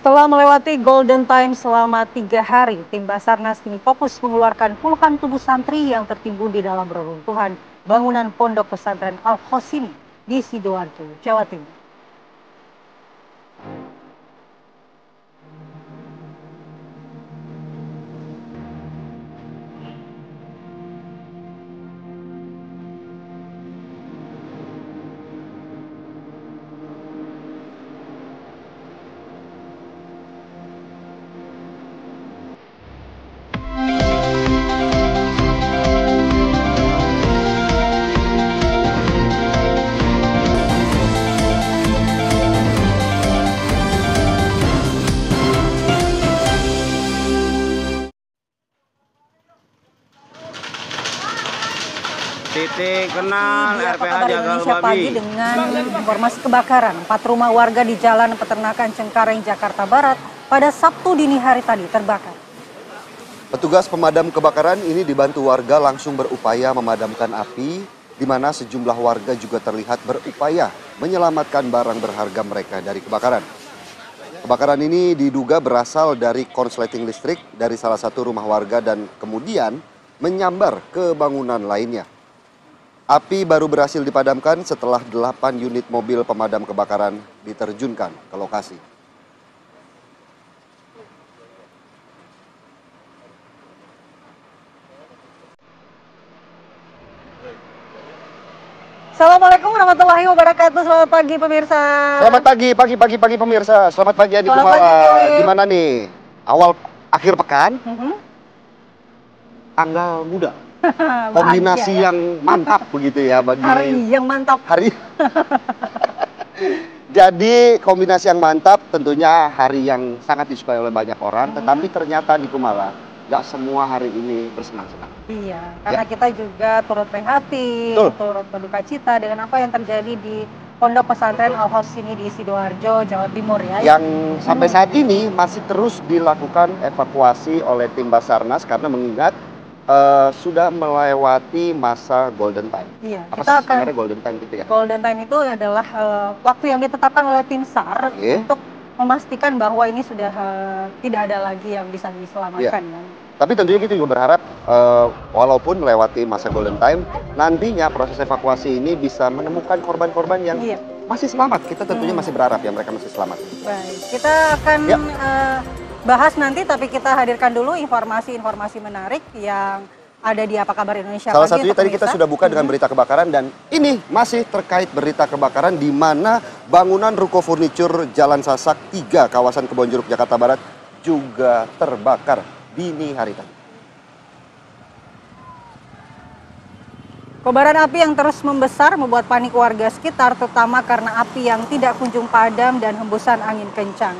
Setelah melewati golden time selama 3 hari, tim Basarnas kini fokus mengeluarkan puluhan tubuh santri yang tertimbun di dalam reruntuhan bangunan pondok pesantren Al-Khosini di Sidoarjo, Jawa Timur. Titik kenal RPH Jagal Indonesia pagi Babi. dengan informasi kebakaran 4 rumah warga di Jalan Peternakan Cengkareng, Jakarta Barat pada Sabtu dini hari tadi terbakar. Petugas pemadam kebakaran ini dibantu warga langsung berupaya memadamkan api, di mana sejumlah warga juga terlihat berupaya menyelamatkan barang berharga mereka dari kebakaran. Kebakaran ini diduga berasal dari korsleting listrik dari salah satu rumah warga dan kemudian menyambar ke bangunan lainnya. Api baru berhasil dipadamkan setelah 8 unit mobil pemadam kebakaran diterjunkan ke lokasi. Assalamualaikum warahmatullahi wabarakatuh. Selamat pagi pemirsa. Selamat pagi pemirsa. Selamat pagi Adi Selamat Kumala. pagi. Gimana nih? Akhir pekan, tanggal muda. Kombinasi Bahagia, ya? yang mantap begitu ya bagi Hari yang mantap. hari. Jadi kombinasi yang mantap tentunya hari yang sangat disukai oleh banyak orang, tetapi ternyata di Kumala nggak semua hari ini bersenang-senang. Iya, karena kita juga turut prihatin, turut berduka cita dengan apa yang terjadi di Pondok Pesantren Al-Khosini di Sidoarjo, Jawa Timur ya. Yang sampai saat ini masih terus dilakukan evakuasi oleh tim Basarnas karena mengingat sudah melewati masa golden time. Iya, Apa kita sih akan sebenarnya golden time gitu ya? golden time itu adalah waktu yang ditetapkan oleh tim SAR untuk memastikan bahwa ini sudah tidak ada lagi yang bisa diselamatkan. Ya. Tapi tentunya kita juga berharap walaupun melewati masa golden time, nantinya proses evakuasi ini bisa menemukan korban-korban yang masih selamat. Kita tentunya masih berharap ya mereka masih selamat. Baik, kita akan bahas nanti, tapi kita hadirkan dulu informasi-informasi menarik yang ada di Apa Kabar Indonesia. Salah satunya tadi kita sudah buka dengan berita kebakaran, dan ini masih terkait berita kebakaran di mana bangunan ruko furnitur Jalan Sasak 3 kawasan Kebonjeruk Jakarta Barat juga terbakar dini hari tadi. Kobaran api yang terus membesar membuat panik warga sekitar, terutama karena api yang tidak kunjung padam dan hembusan angin kencang.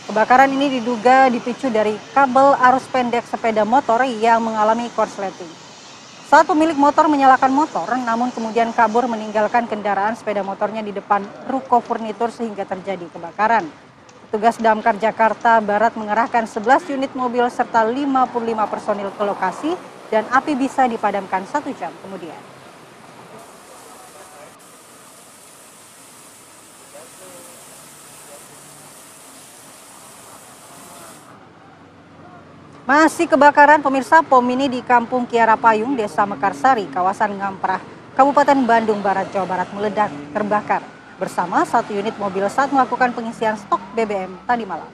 Kebakaran ini diduga dipicu dari kabel arus pendek sepeda motor yang mengalami korsleting. Saat pemilik motor menyalakan motor, namun kemudian kabur meninggalkan kendaraan sepeda motornya di depan ruko furnitur sehingga terjadi kebakaran. Petugas Damkar Jakarta Barat mengerahkan 11 unit mobil serta 55 personil ke lokasi dan api bisa dipadamkan 1 jam kemudian. Masih kebakaran pemirsa, pom ini di Kampung Kiara Payung, Desa Mekarsari, kawasan Ngamprah, Kabupaten Bandung Barat, Jawa Barat meledak terbakar bersama 1 unit mobil saat melakukan pengisian stok BBM tadi malam.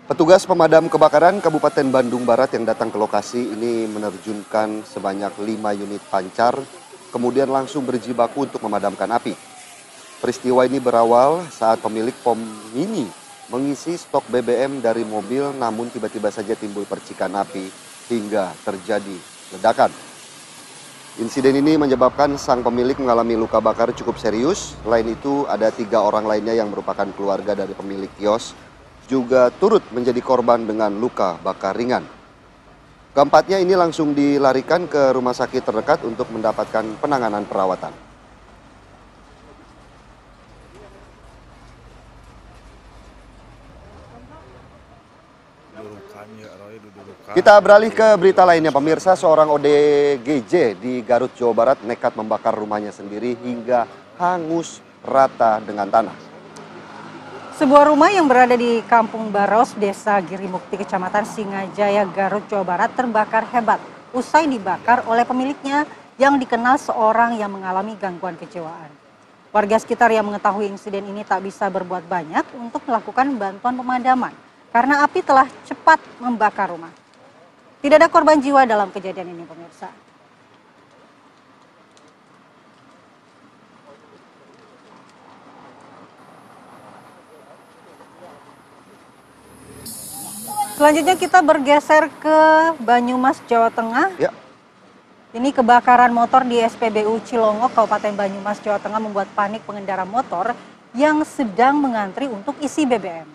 Petugas pemadam kebakaran Kabupaten Bandung Barat yang datang ke lokasi ini menerjunkan sebanyak 5 unit pancar, kemudian langsung berjibaku untuk memadamkan api. Peristiwa ini berawal saat pemilik pom ini mengisi stok BBM dari mobil, namun tiba-tiba saja timbul percikan api hingga terjadi ledakan. Insiden ini menyebabkan sang pemilik mengalami luka bakar cukup serius. Selain itu, ada 3 orang lainnya yang merupakan keluarga dari pemilik kios juga turut menjadi korban dengan luka bakar ringan. Keempatnya ini langsung dilarikan ke rumah sakit terdekat untuk mendapatkan penanganan perawatan. Kita beralih ke berita lainnya pemirsa. Seorang ODGJ di Garut, Jawa Barat nekat membakar rumahnya sendiri hingga hangus rata dengan tanah. Sebuah rumah yang berada di Kampung Baros, Desa Girimukti, Kecamatan Singajaya, Garut, Jawa Barat terbakar hebat usai dibakar oleh pemiliknya yang dikenal seorang yang mengalami gangguan kejiwaan. Warga sekitar yang mengetahui insiden ini tak bisa berbuat banyak untuk melakukan bantuan pemadaman karena api telah cepat membakar rumah. Tidak ada korban jiwa dalam kejadian ini, pemirsa. Selanjutnya kita bergeser ke Banyumas, Jawa Tengah. Ya. Ini kebakaran motor di SPBU Cilongok, Kabupaten Banyumas, Jawa Tengah membuat panik pengendara motor yang sedang mengantri untuk isi BBM.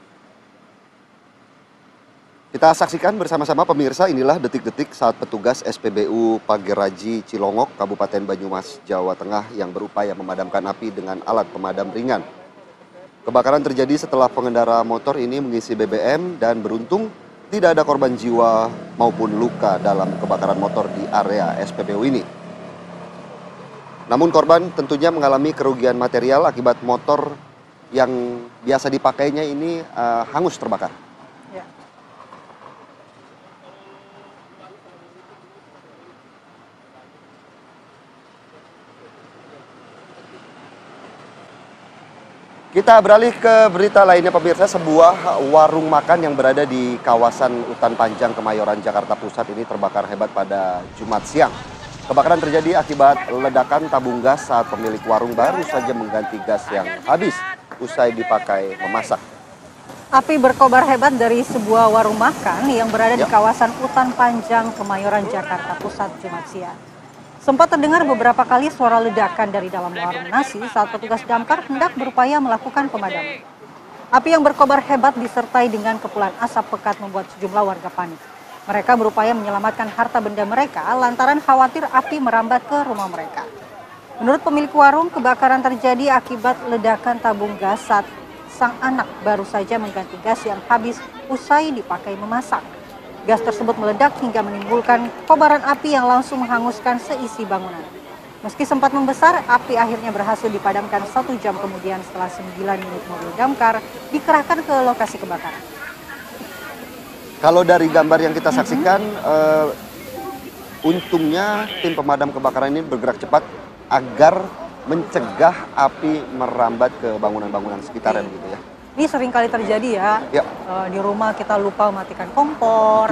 Kita saksikan bersama-sama pemirsa, inilah detik-detik saat petugas SPBU Pageraji Cilongok, Kabupaten Banyumas, Jawa Tengah yang berupaya memadamkan api dengan alat pemadam ringan. Kebakaran terjadi setelah pengendara motor ini mengisi BBM dan beruntung tidak ada korban jiwa maupun luka dalam kebakaran motor di area SPBU ini. Namun korban tentunya mengalami kerugian material akibat motor yang biasa dipakainya ini hangus terbakar. Ya. Kita beralih ke berita lainnya pemirsa, sebuah warung makan yang berada di kawasan Utan Panjang, Kemayoran, Jakarta Pusat ini terbakar hebat pada Jumat siang. Kebakaran terjadi akibat ledakan tabung gas saat pemilik warung baru saja mengganti gas yang habis usai dipakai memasak. Api berkobar hebat dari sebuah warung makan yang berada di kawasan Utan Panjang, Kemayoran, Jakarta Pusat Jumat siang. Sempat terdengar beberapa kali suara ledakan dari dalam warung nasi saat petugas damkar hendak berupaya melakukan pemadaman. Api yang berkobar hebat disertai dengan kepulan asap pekat membuat sejumlah warga panik. Mereka berupaya menyelamatkan harta benda mereka lantaran khawatir api merambat ke rumah mereka. Menurut pemilik warung, kebakaran terjadi akibat ledakan tabung gas saat sang anak baru saja mengganti gas yang habis usai dipakai memasak. Gas tersebut meledak hingga menimbulkan kobaran api yang langsung menghanguskan seisi bangunan. Meski sempat membesar, api akhirnya berhasil dipadamkan 1 jam kemudian setelah 9 unit mobil damkar dikerahkan ke lokasi kebakaran. Kalau dari gambar yang kita saksikan, untungnya tim pemadam kebakaran ini bergerak cepat agar mencegah api merambat ke bangunan-bangunan sekitarnya begitu ya. Ini sering kali terjadi ya. Di rumah kita lupa mematikan kompor,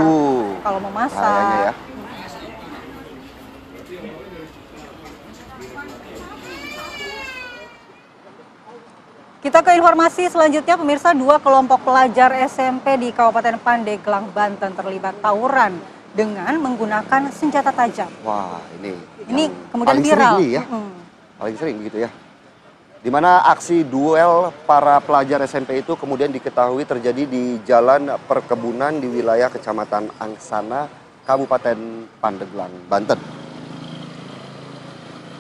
kalau memasak. Kayaknya ya. Kita ke informasi selanjutnya, pemirsa. 2 kelompok pelajar SMP di Kabupaten Pandeglang, Banten terlibat tawuran dengan menggunakan senjata tajam. Wah, ini kemudian paling viral. Sering ya. Paling sering begitu ya. Di mana aksi duel para pelajar SMP itu kemudian diketahui terjadi di Jalan Perkebunan di wilayah Kecamatan Angsana, Kabupaten Pandeglang, Banten.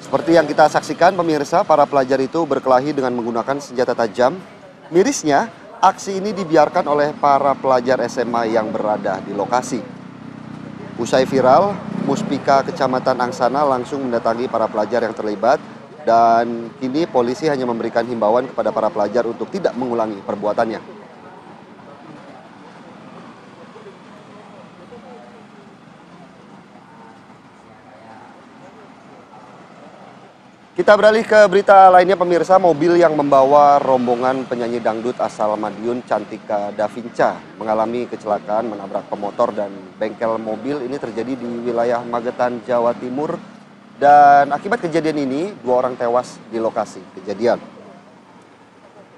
Seperti yang kita saksikan pemirsa, para pelajar itu berkelahi dengan menggunakan senjata tajam. Mirisnya, aksi ini dibiarkan oleh para pelajar SMA yang berada di lokasi. Usai viral, Muspika Kecamatan Angsana langsung mendatangi para pelajar yang terlibat. Dan kini polisi hanya memberikan himbauan kepada para pelajar untuk tidak mengulangi perbuatannya. Kita beralih ke berita lainnya pemirsa, mobil yang membawa rombongan penyanyi dangdut asal Madiun, Cantika Davinca, mengalami kecelakaan menabrak pemotor dan bengkel mobil. Ini terjadi di wilayah Magetan, Jawa Timur. Dan akibat kejadian ini, 2 orang tewas di lokasi kejadian.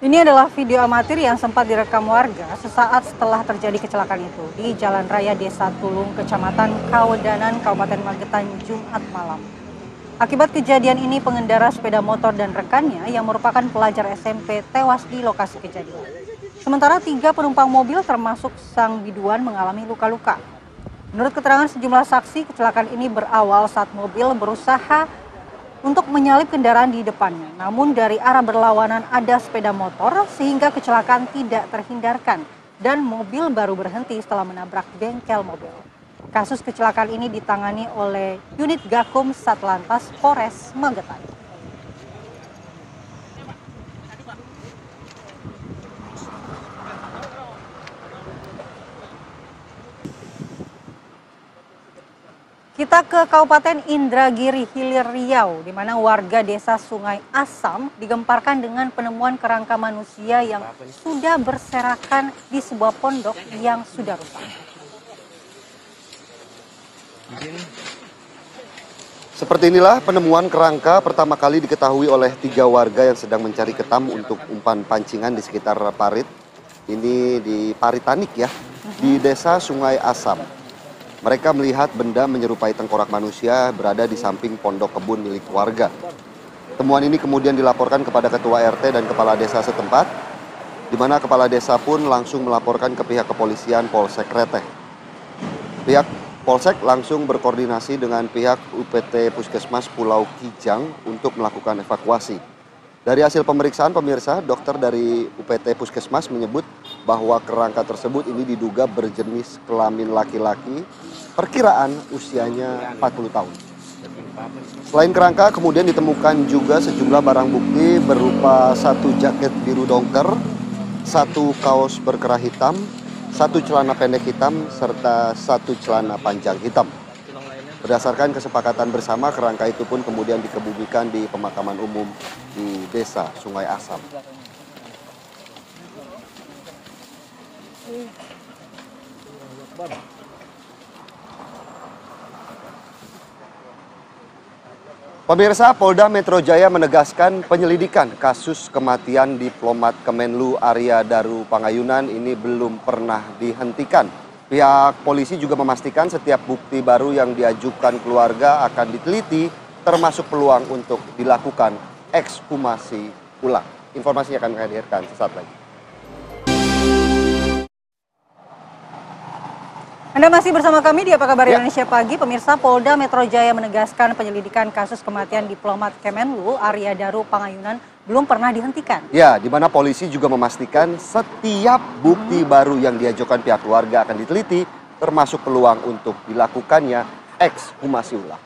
Ini adalah video amatir yang sempat direkam warga sesaat setelah terjadi kecelakaan itu di Jalan Raya Desa Tulung, Kecamatan Kawedanan, Kabupaten Magetan, Jumat malam. Akibat kejadian ini, pengendara sepeda motor dan rekannya yang merupakan pelajar SMP tewas di lokasi kejadian. Sementara 3 penumpang mobil termasuk sang biduan mengalami luka-luka. Menurut keterangan sejumlah saksi, kecelakaan ini berawal saat mobil berusaha untuk menyalip kendaraan di depannya. Namun dari arah berlawanan ada sepeda motor sehingga kecelakaan tidak terhindarkan dan mobil baru berhenti setelah menabrak bengkel mobil. Kasus kecelakaan ini ditangani oleh unit Gakum Satlantas Polres Magetan. Kita ke Kabupaten Indragiri Hilir Riau, di mana warga desa Sungai Asam digemparkan dengan penemuan kerangka manusia yang sudah berserakan di sebuah pondok yang sudah rusak. Seperti inilah penemuan kerangka pertama kali diketahui oleh 3 warga yang sedang mencari ketam untuk umpan pancingan di sekitar parit. Ini di Paritanik ya, di desa Sungai Asam. Mereka melihat benda menyerupai tengkorak manusia berada di samping pondok kebun milik warga. Temuan ini kemudian dilaporkan kepada ketua RT dan kepala desa setempat, di mana kepala desa pun langsung melaporkan ke pihak kepolisian Polsek Kreteh. Pihak Polsek langsung berkoordinasi dengan pihak UPT Puskesmas Pulau Kijang untuk melakukan evakuasi. Dari hasil pemeriksaan pemirsa, dokter dari UPT Puskesmas menyebut bahwa kerangka tersebut ini diduga berjenis kelamin laki-laki, perkiraan usianya 40 tahun. Selain kerangka, kemudian ditemukan juga sejumlah barang bukti berupa 1 jaket biru dongker, 1 kaos berkerah hitam, 1 celana pendek hitam, serta 1 celana panjang hitam. Berdasarkan kesepakatan bersama, kerangka itu pun kemudian dikebumikan di pemakaman umum di desa Sungai Asam. Pemirsa, Polda Metro Jaya menegaskan penyelidikan kasus kematian diplomat Kemenlu Arya Daru Pangayunan ini belum pernah dihentikan. Pihak polisi juga memastikan setiap bukti baru yang diajukan keluarga akan diteliti, termasuk peluang untuk dilakukan ekshumasi ulang. Informasinya akan kami hadirkan sesaat lagi. Anda masih bersama kami di Apa Kabar Indonesia Pagi. Pemirsa, Polda Metro Jaya menegaskan penyelidikan kasus kematian diplomat Kemenlu Arya Daru Pangayunan belum pernah dihentikan. Ya, di mana polisi juga memastikan setiap bukti baru yang diajukan pihak keluarga akan diteliti, termasuk peluang untuk dilakukannya ekshumasi ulang.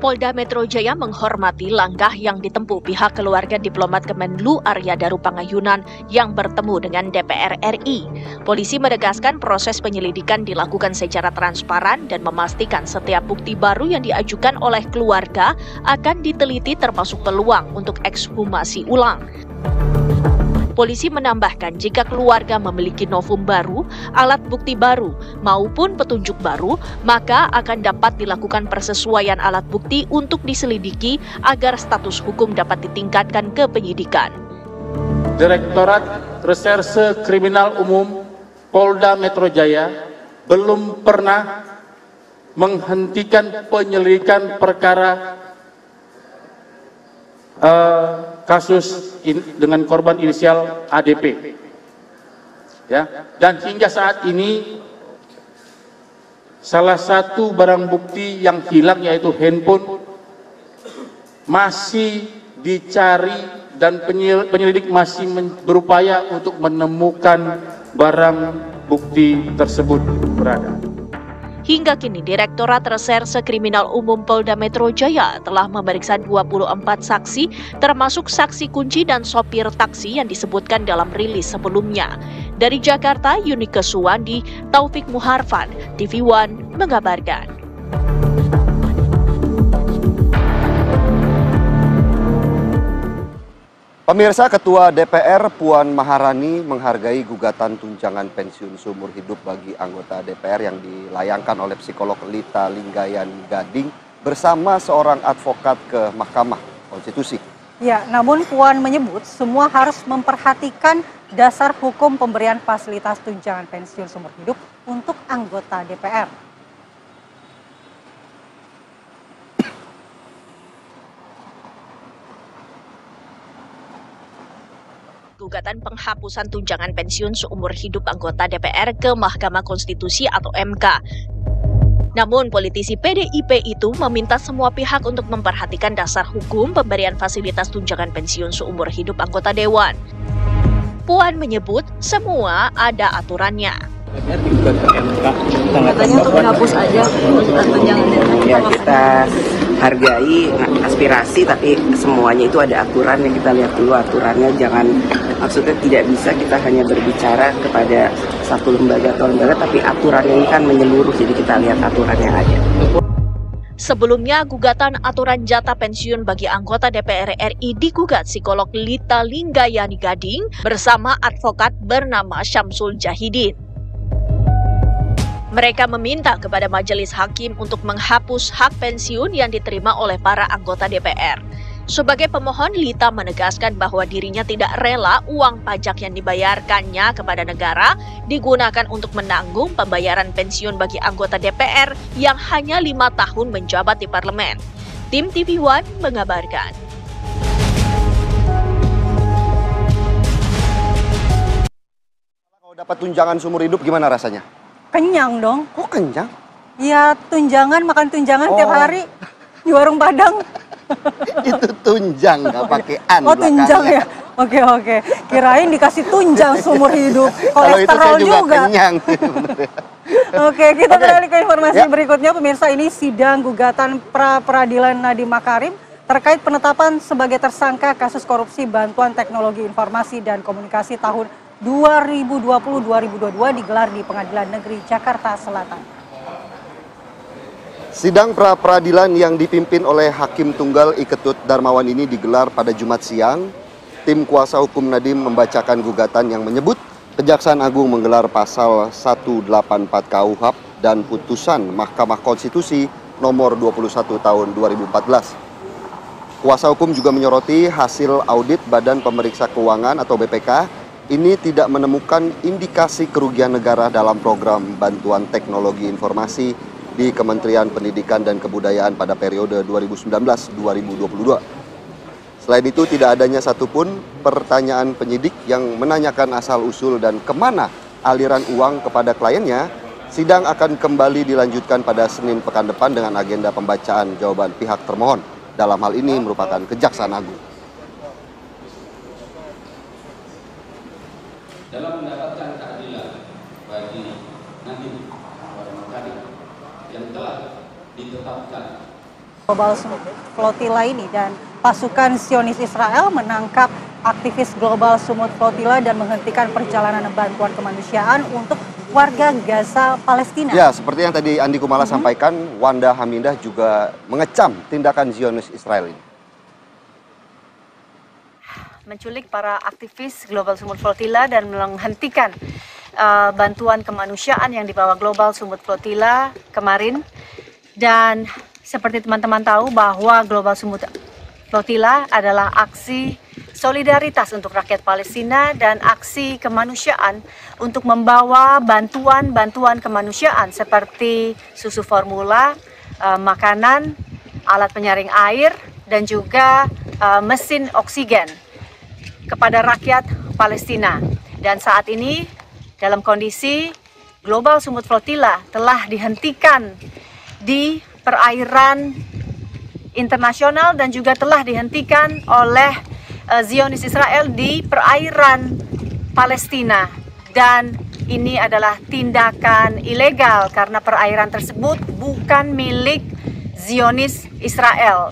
Polda Metro Jaya menghormati langkah yang ditempuh pihak keluarga diplomat Kemenlu Arya Daru Pangayunan yang bertemu dengan DPR RI. Polisi menegaskan proses penyelidikan dilakukan secara transparan dan memastikan setiap bukti baru yang diajukan oleh keluarga akan diteliti termasuk peluang untuk ekshumasi ulang. Polisi menambahkan jika keluarga memiliki novum baru, alat bukti baru, maupun petunjuk baru, maka akan dapat dilakukan persesuaian alat bukti untuk diselidiki agar status hukum dapat ditingkatkan ke penyidikan. Direktorat Reserse Kriminal Umum Polda Metro Jaya belum pernah menghentikan penyelidikan perkara kasus dengan korban inisial ADP, ya. Dan hingga saat ini salah satu barang bukti yang hilang yaitu handphone masih dicari dan penyelidik masih berupaya untuk menemukan barang bukti tersebut berada. Hingga kini, Direktorat Reserse Kriminal Umum Polda Metro Jaya telah memeriksa 24 saksi, termasuk saksi kunci dan sopir taksi yang disebutkan dalam rilis sebelumnya. Dari Jakarta, Yunike Suwandi, Taufik Muharfan, TV One mengabarkan. Pemirsa, Ketua DPR Puan Maharani menghargai gugatan tunjangan pensiun seumur hidup bagi anggota DPR yang dilayangkan oleh psikolog Lita Linggayan Gading bersama seorang advokat ke Mahkamah Konstitusi. Ya, namun Puan menyebut semua harus memperhatikan dasar hukum pemberian fasilitas tunjangan pensiun seumur hidup untuk anggota DPR. Gugatan penghapusan tunjangan pensiun seumur hidup anggota DPR ke Mahkamah Konstitusi atau MK. Namun politisi PDIP itu meminta semua pihak untuk memperhatikan dasar hukum pemberian fasilitas tunjangan pensiun seumur hidup anggota Dewan. Puan menyebut semua ada aturannya. Katanya untuk menghapus aja tunjangan DPR. Ya, kita hargai aspirasi, tapi semuanya itu ada aturan yang kita lihat dulu aturannya, jangan Maksudnya tidak bisa kita hanya berbicara kepada satu lembaga atau lembaga, tapi aturannya ini kan menyeluruh, jadi kita lihat aturannya aja. Sebelumnya, gugatan aturan jatah pensiun bagi anggota DPR RI digugat psikolog Lita Linggayani Gading bersama advokat bernama Syamsul Jahidin. Mereka meminta kepada majelis hakim untuk menghapus hak pensiun yang diterima oleh para anggota DPR. Sebagai pemohon, Lita menegaskan bahwa dirinya tidak rela uang pajak yang dibayarkannya kepada negara digunakan untuk menanggung pembayaran pensiun bagi anggota DPR yang hanya 5 tahun menjabat di parlemen. Tim TV One mengabarkan. Kalau dapat tunjangan seumur hidup gimana rasanya? Kenyang dong. Kok kenyang? Ya makan tunjangan tiap hari di warung Padang. Itu tunjang, nggak pakai an. Oh tunjang ya? Oke. Kirain dikasih tunjang seumur hidup. Kalau itu saya juga juga. kenyang. Oke, kita beralih ke informasi berikutnya. Pemirsa, ini sidang gugatan pra-peradilan Nadiem Makarim terkait penetapan sebagai tersangka kasus korupsi bantuan teknologi informasi dan komunikasi tahun 2020-2022 digelar di Pengadilan Negeri Jakarta Selatan. Sidang pra-peradilan yang dipimpin oleh Hakim Tunggal Iketut Darmawan ini digelar pada Jumat siang. Tim kuasa hukum Nadiem membacakan gugatan yang menyebut Kejaksaan Agung menggelar pasal 184 KUHP dan putusan Mahkamah Konstitusi nomor 21 tahun 2014. Kuasa hukum juga menyoroti hasil audit Badan Pemeriksa Keuangan atau BPK ini tidak menemukan indikasi kerugian negara dalam program bantuan teknologi informasi di Kementerian Pendidikan dan Kebudayaan pada periode 2019-2022. Selain itu, tidak adanya satupun pertanyaan penyidik yang menanyakan asal-usul dan kemana aliran uang kepada kliennya. Sidang akan kembali dilanjutkan pada Senin pekan depan dengan agenda pembacaan jawaban pihak termohon. Dalam hal ini merupakan Kejaksaan Agung. Dalam mendapatkan keadilan bagi Nadiem yang telah ditetapkan. Global Flotilla ini dan pasukan Zionis Israel menangkap aktivis Global Sumut Flotilla dan menghentikan perjalanan bantuan kemanusiaan untuk warga Gaza Palestina. Ya, seperti yang tadi Andi Kumala sampaikan, Wanda Hamidah juga mengecam tindakan Zionis Israel ini. Menculik para aktivis Global Sumut Flotilla dan menghentikan bantuan kemanusiaan yang dibawa Global Sumut Flotilla kemarin. Dan seperti teman-teman tahu bahwa Global Sumut Flotilla adalah aksi solidaritas untuk rakyat Palestina dan aksi kemanusiaan untuk membawa bantuan kemanusiaan seperti susu formula, makanan, alat penyaring air, dan juga mesin oksigen kepada rakyat Palestina. Dan saat ini dalam kondisi Global Sumut Flotilla telah dihentikan di perairan internasional dan juga telah dihentikan oleh Zionis Israel di perairan Palestina. Dan ini adalah tindakan ilegal karena perairan tersebut bukan milik Zionis Israel.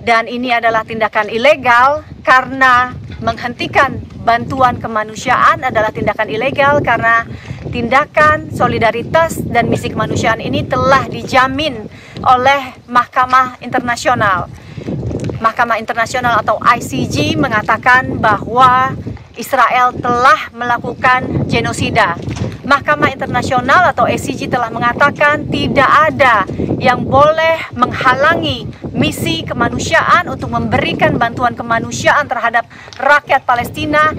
Dan ini adalah tindakan ilegal karena menghentikan bantuan kemanusiaan adalah tindakan ilegal karena tindakan solidaritas dan misi kemanusiaan ini telah dijamin oleh Mahkamah Internasional. Mahkamah Internasional atau ICJ mengatakan bahwa Israel telah melakukan genosida. Mahkamah Internasional atau ICJ telah mengatakan tidak ada yang boleh menghalangi misi kemanusiaan untuk memberikan bantuan kemanusiaan terhadap rakyat Palestina.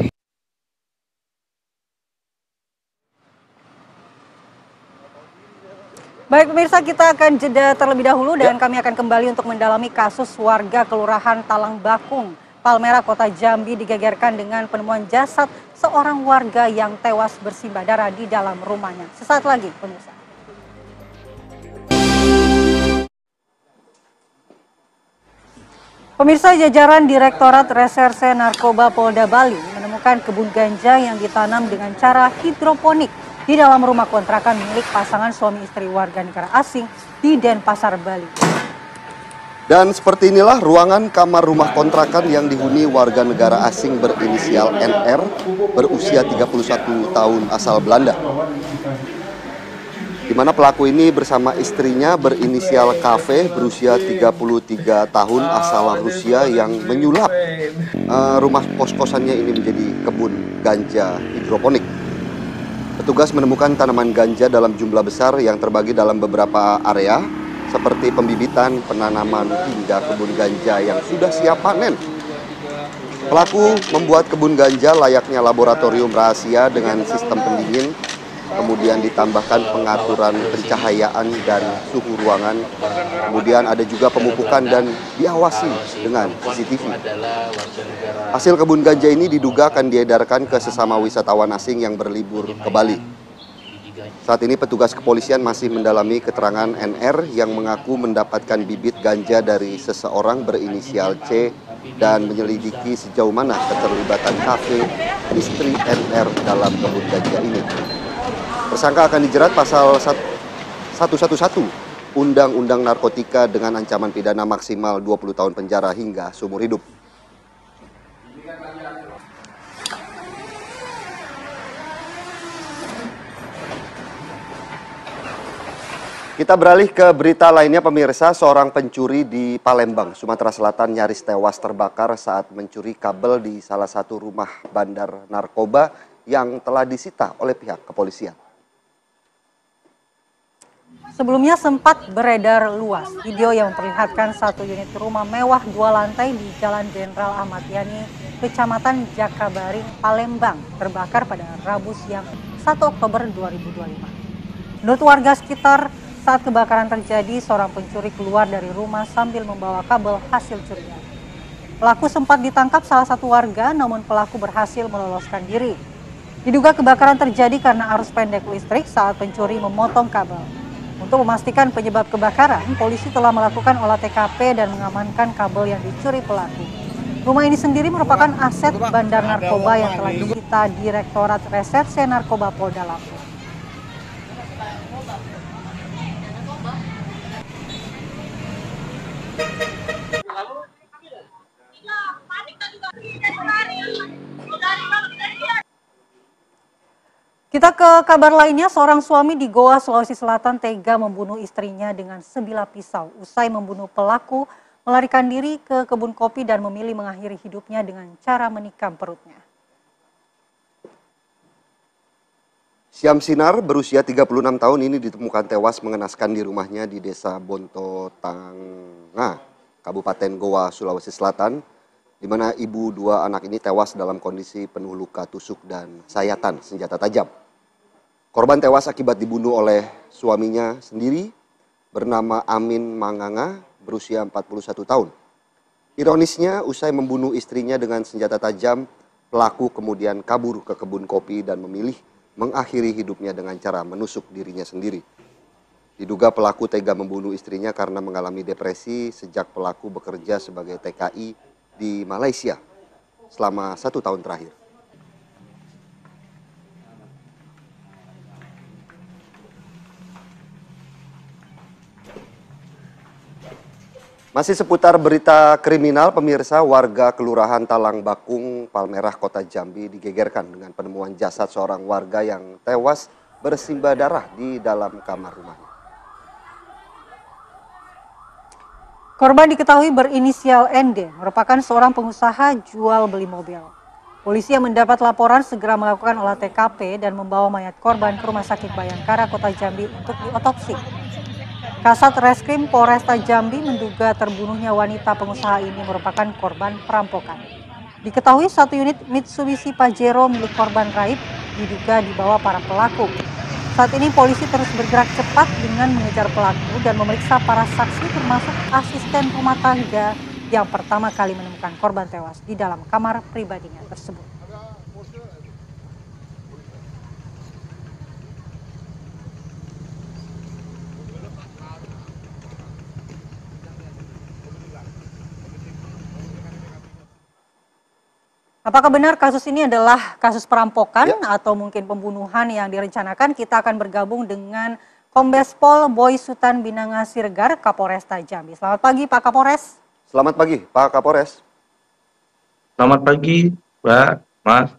Baik pemirsa, kita akan jeda terlebih dahulu dan kami akan kembali untuk mendalami kasus warga Kelurahan Talang Bakung, Palmerah, Kota Jambi digegerkan dengan penemuan jasad seorang warga yang tewas bersimbah darah di dalam rumahnya. Sesaat lagi pemirsa. Pemirsa, jajaran Direktorat Reserse Narkoba Polda Bali menemukan kebun ganja yang ditanam dengan cara hidroponik di dalam rumah kontrakan milik pasangan suami istri warga negara asing di Denpasar, Bali. Dan seperti inilah ruangan kamar rumah kontrakan yang dihuni warga negara asing berinisial NR berusia 31 tahun asal Belanda. Di mana pelaku ini bersama istrinya berinisial KV berusia 33 tahun asal Rusia yang menyulap rumah kos-kosannya ini menjadi kebun ganja hidroponik. Petugas menemukan tanaman ganja dalam jumlah besar yang terbagi dalam beberapa area seperti pembibitan, penanaman, hingga kebun ganja yang sudah siap panen. Pelaku membuat kebun ganja layaknya laboratorium rahasia dengan sistem pendingin, kemudian ditambahkan pengaturan pencahayaan dan suhu ruangan, kemudian ada juga pemupukan dan diawasi dengan CCTV. Hasil kebun ganja ini diduga akan diedarkan ke sesama wisatawan asing yang berlibur ke Bali. Saat ini petugas kepolisian masih mendalami keterangan NR yang mengaku mendapatkan bibit ganja dari seseorang berinisial C dan menyelidiki sejauh mana keterlibatan KV istri NR dalam kebun ganja ini. Tersangka akan dijerat pasal 111 Undang-Undang Narkotika dengan ancaman pidana maksimal 20 tahun penjara hingga seumur hidup. Kita beralih ke berita lainnya pemirsa, seorang pencuri di Palembang, Sumatera Selatan nyaris tewas terbakar saat mencuri kabel di salah satu rumah bandar narkoba yang telah disita oleh pihak kepolisian. Sebelumnya sempat beredar luas video yang memperlihatkan satu unit rumah mewah 2 lantai di Jalan Jenderal Ahmad Yani, Kecamatan Jakabaring, Palembang, terbakar pada Rabu siang 1 Oktober 2025. Menurut warga sekitar, saat kebakaran terjadi, seorang pencuri keluar dari rumah sambil membawa kabel hasil curian. Pelaku sempat ditangkap salah satu warga, namun pelaku berhasil meloloskan diri. Diduga kebakaran terjadi karena arus pendek listrik saat pencuri memotong kabel. Untuk memastikan penyebab kebakaran, polisi telah melakukan olah TKP dan mengamankan kabel yang dicuri pelaku. Rumah ini sendiri merupakan aset bandar narkoba yang telah disita Direktorat Reserse Narkoba Polda Lampung. Kita ke kabar lainnya, seorang suami di Goa, Sulawesi Selatan tega membunuh istrinya dengan sebilah pisau. Usai membunuh pelaku, melarikan diri ke kebun kopi dan memilih mengakhiri hidupnya dengan cara menikam perutnya. Syam Sinar berusia 36 tahun ini ditemukan tewas mengenaskan di rumahnya di Desa Bonto Tanga, Kabupaten Goa, Sulawesi Selatan, di mana ibu 2 anak ini tewas dalam kondisi penuh luka tusuk dan sayatan senjata tajam. Korban tewas akibat dibunuh oleh suaminya sendiri bernama Amin Manganga berusia 41 tahun. Ironisnya, usai membunuh istrinya dengan senjata tajam, pelaku kemudian kabur ke kebun kopi dan memilih mengakhiri hidupnya dengan cara menusuk dirinya sendiri. Diduga pelaku tega membunuh istrinya karena mengalami depresi sejak pelaku bekerja sebagai TKI di Malaysia selama 1 tahun terakhir. Masih seputar berita kriminal, pemirsa, warga Kelurahan Talang Bakung, Palmerah, Kota Jambi digegerkan dengan penemuan jasad seorang warga yang tewas bersimbah darah di dalam kamar rumahnya. Korban diketahui berinisial ND, merupakan seorang pengusaha jual beli mobil. Polisi yang mendapat laporan segera melakukan olah TKP dan membawa mayat korban ke Rumah Sakit Bayangkara, Kota Jambi untuk diotopsi. Kasat Reskrim Polresta Jambi menduga terbunuhnya wanita pengusaha ini merupakan korban perampokan. Diketahui 1 unit Mitsubishi Pajero milik korban raib diduga dibawa para pelaku. Saat ini polisi terus bergerak cepat dengan mengejar pelaku dan memeriksa para saksi termasuk asisten rumah tangga yang pertama kali menemukan korban tewas di dalam kamar pribadinya tersebut. Apakah benar kasus ini adalah kasus perampokan atau mungkin pembunuhan yang direncanakan? Kita akan bergabung dengan Kombes Pol Boy Sutan Binanga Siregar, Kapolresta Jambi. Selamat pagi Pak Kapolres. Selamat pagi Pak Kapolres. Selamat pagi, Mbak, Mas.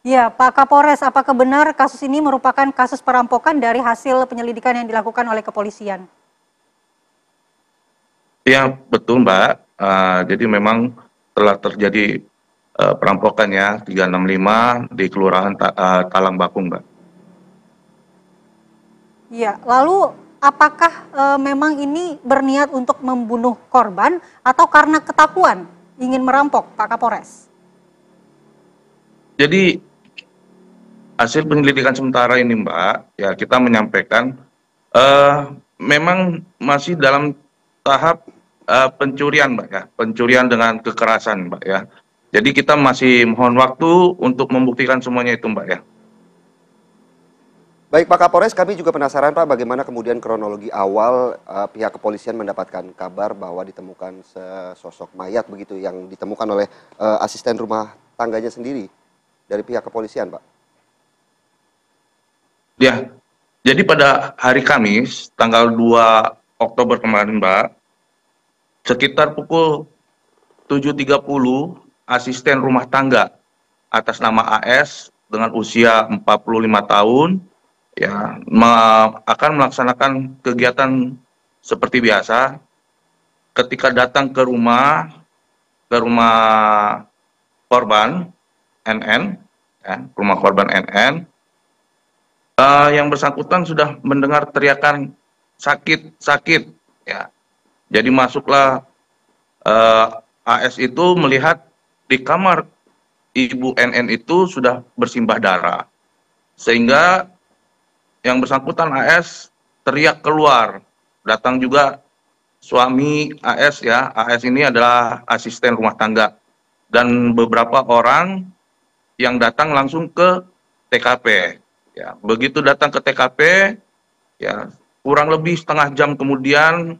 Ya, Pak Kapolres, apakah benar kasus ini merupakan kasus perampokan dari hasil penyelidikan yang dilakukan oleh kepolisian? Ya, betul, Mbak. Jadi memang telah terjadi perampokan ya 365 di Kelurahan Talang Bakung, Mbak. Ya, lalu apakah memang ini berniat untuk membunuh korban atau karena ketakuan ingin merampok, Pak Kapolres? Jadi hasil penyelidikan sementara ini, Mbak, ya kita menyampaikan memang masih dalam tahap pencurian, Mbak ya, pencurian dengan kekerasan, Mbak ya. Jadi kita masih mohon waktu untuk membuktikan semuanya itu, Mbak ya. Baik Pak Kapolres, kami juga penasaran Pak bagaimana kemudian kronologi awal pihak kepolisian mendapatkan kabar bahwa ditemukan sesosok mayat begitu yang ditemukan oleh asisten rumah tangganya sendiri dari pihak kepolisian, Pak. Ya, jadi pada hari Kamis tanggal 2 Oktober kemarin, Mbak, sekitar pukul 7.30 asisten rumah tangga atas nama AS dengan usia 45 tahun ya akan melaksanakan kegiatan seperti biasa. Ketika datang ke rumah korban NN, ya, rumah korban NN, yang bersangkutan sudah mendengar teriakan sakit, ya. Jadi masuklah AS itu melihat di kamar ibu NN itu sudah bersimbah darah, sehingga yang bersangkutan AS teriak keluar. Datang juga suami AS ya, AS ini adalah asisten rumah tangga, dan beberapa orang yang datang langsung ke TKP. Ya, begitu datang ke TKP, ya kurang lebih setengah jam kemudian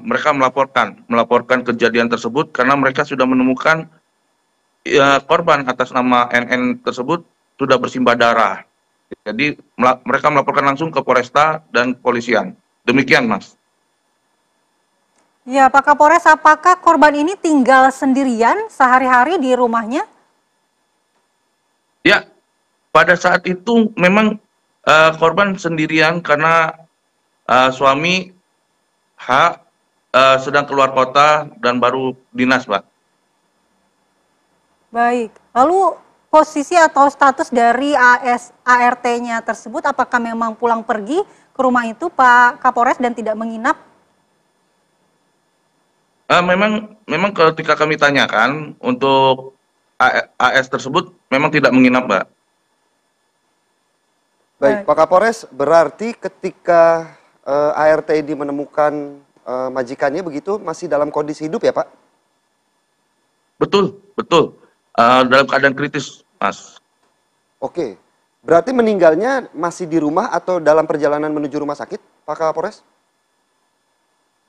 mereka melaporkan kejadian tersebut karena mereka sudah menemukan korban atas nama NN tersebut sudah bersimbah darah. Jadi mereka melaporkan langsung ke Polresta dan Polisian. Demikian, Mas. Ya, Pak Kapolres, apakah korban ini tinggal sendirian sehari-hari di rumahnya? Ya, pada saat itu memang korban sendirian karena suami sedang keluar kota dan baru dinas, Pak. Baik, lalu posisi atau status dari ART-nya tersebut, apakah memang pulang pergi ke rumah itu, Pak Kapolres, dan tidak menginap? Memang ketika kami tanyakan untuk AS tersebut memang tidak menginap, Mbak. Baik, Pak Kapolres, berarti ketika ART ini menemukan majikannya begitu masih dalam kondisi hidup ya, Pak? Betul. Dalam keadaan kritis, Mas. Oke, berarti meninggalnya masih di rumah atau dalam perjalanan menuju rumah sakit, Pak Kapolres?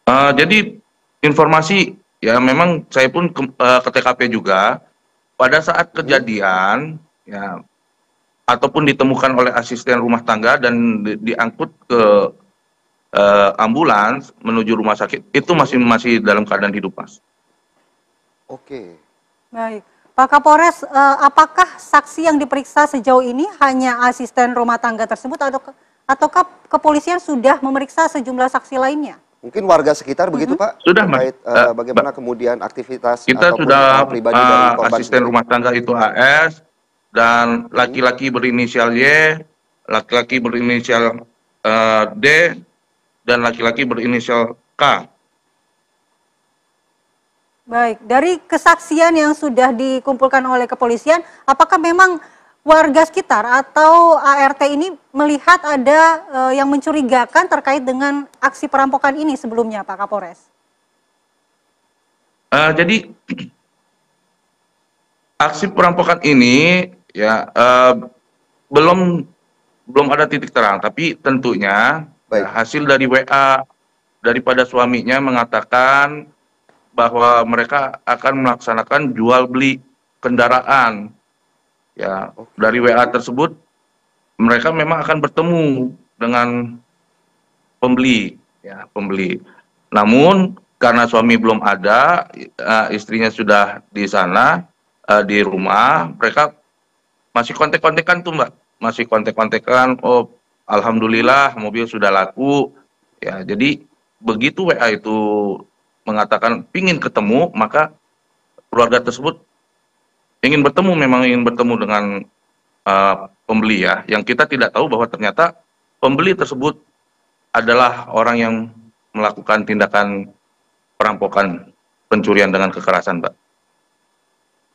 Jadi informasi ya memang saya pun ke TKP juga pada saat kejadian ya ataupun ditemukan oleh asisten rumah tangga dan diangkut ke ambulans menuju rumah sakit itu masih dalam keadaan hidup, Mas. Oke. Baik, Pak Kapolres, apakah saksi yang diperiksa sejauh ini hanya asisten rumah tangga tersebut ataukah kepolisian sudah memeriksa sejumlah saksi lainnya? Mungkin warga sekitar begitu, Pak? Sudah, Mas. Terkait bagaimana kemudian aktivitas kita ataupun sudah pribadi dari korban asisten sendiri. rumah tangga itu AS dan laki-laki berinisial Y, laki-laki berinisial D, dan laki-laki berinisial K. Baik, dari kesaksian yang sudah dikumpulkan oleh kepolisian, apakah memang warga sekitar atau ART ini melihat ada yang mencurigakan terkait dengan aksi perampokan ini sebelumnya, Pak Kapolres? Jadi aksi perampokan ini ya belum ada titik terang, tapi tentunya hasil dari WA daripada suaminya mengatakan bahwa mereka akan melaksanakan jual beli kendaraan. Ya, dari WA tersebut mereka memang akan bertemu dengan pembeli, ya pembeli. Namun karena suami belum ada, istrinya sudah di sana di rumah, mereka masih kontek-kontekan tuh Mbak, masih kontek-kontekan. Oh, alhamdulillah mobil sudah laku. Ya, jadi begitu WA itu mengatakan pingin ketemu, maka keluarga tersebut memang ingin bertemu dengan pembeli ya. Yang kita tidak tahu bahwa ternyata pembeli tersebut adalah orang yang melakukan tindakan perampokan, pencurian dengan kekerasan, Mbak.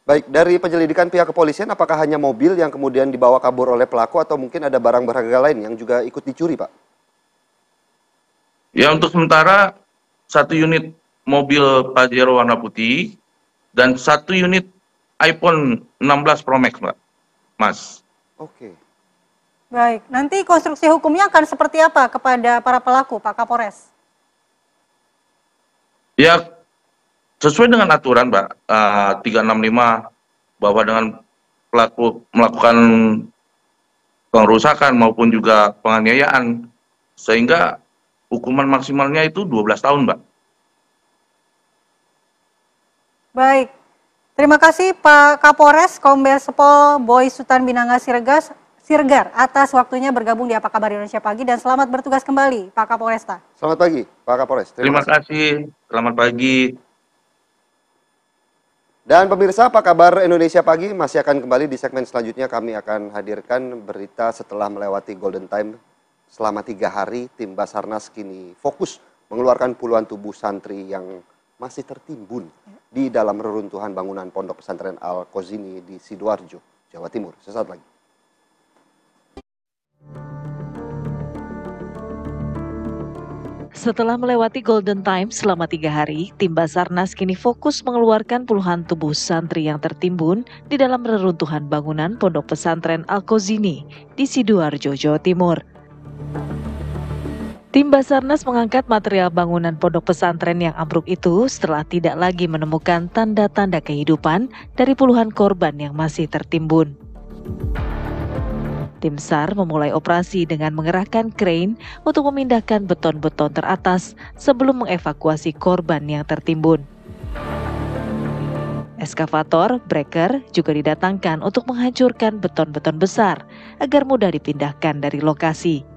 Baik, dari penyelidikan pihak kepolisian, apakah hanya mobil yang kemudian dibawa kabur oleh pelaku atau mungkin ada barang berharga lain yang juga ikut dicuri, Pak? Ya, untuk sementara 1 unit mobil Pajero warna putih dan 1 unit iPhone 16 Pro Max, Mbak. Mas. Oke. Baik, nanti konstruksi hukumnya akan seperti apa kepada para pelaku, Pak Kapolres? Ya, sesuai dengan aturan, Mbak, 365 bahwa dengan pelaku melakukan pengerusakan maupun juga penganiayaan, sehingga hukuman maksimalnya itu 12 tahun, Mbak. Baik, terima kasih Pak Kapolres Kombes Pol Boy Sutan Binanga Siregar atas waktunya bergabung di Apa Kabar Indonesia Pagi dan selamat bertugas kembali Pak Kapolresta. Selamat pagi Pak Kapolres. Terima kasih. Selamat pagi. Dan pemirsa, Apa Kabar Indonesia Pagi masih akan kembali di segmen selanjutnya. Kami akan hadirkan berita setelah melewati Golden Time selama 3 hari. Tim Basarnas kini fokus mengeluarkan puluhan tubuh santri yang masih tertimbun di dalam reruntuhan bangunan Pondok Pesantren Al-Qazini di Sidoarjo, Jawa Timur. Sesaat lagi. Setelah melewati Golden Time selama 3 hari, tim Basarnas kini fokus mengeluarkan puluhan tubuh santri yang tertimbun di dalam reruntuhan bangunan Pondok Pesantren Al-Qazini di Sidoarjo, Jawa Timur. Tim Basarnas mengangkat material bangunan pondok pesantren yang ambruk itu setelah tidak lagi menemukan tanda-tanda kehidupan dari puluhan korban yang masih tertimbun. Tim SAR memulai operasi dengan mengerahkan krain untuk memindahkan beton-beton teratas sebelum mengevakuasi korban yang tertimbun. Eskavator, breaker juga didatangkan untuk menghancurkan beton-beton besar agar mudah dipindahkan dari lokasi.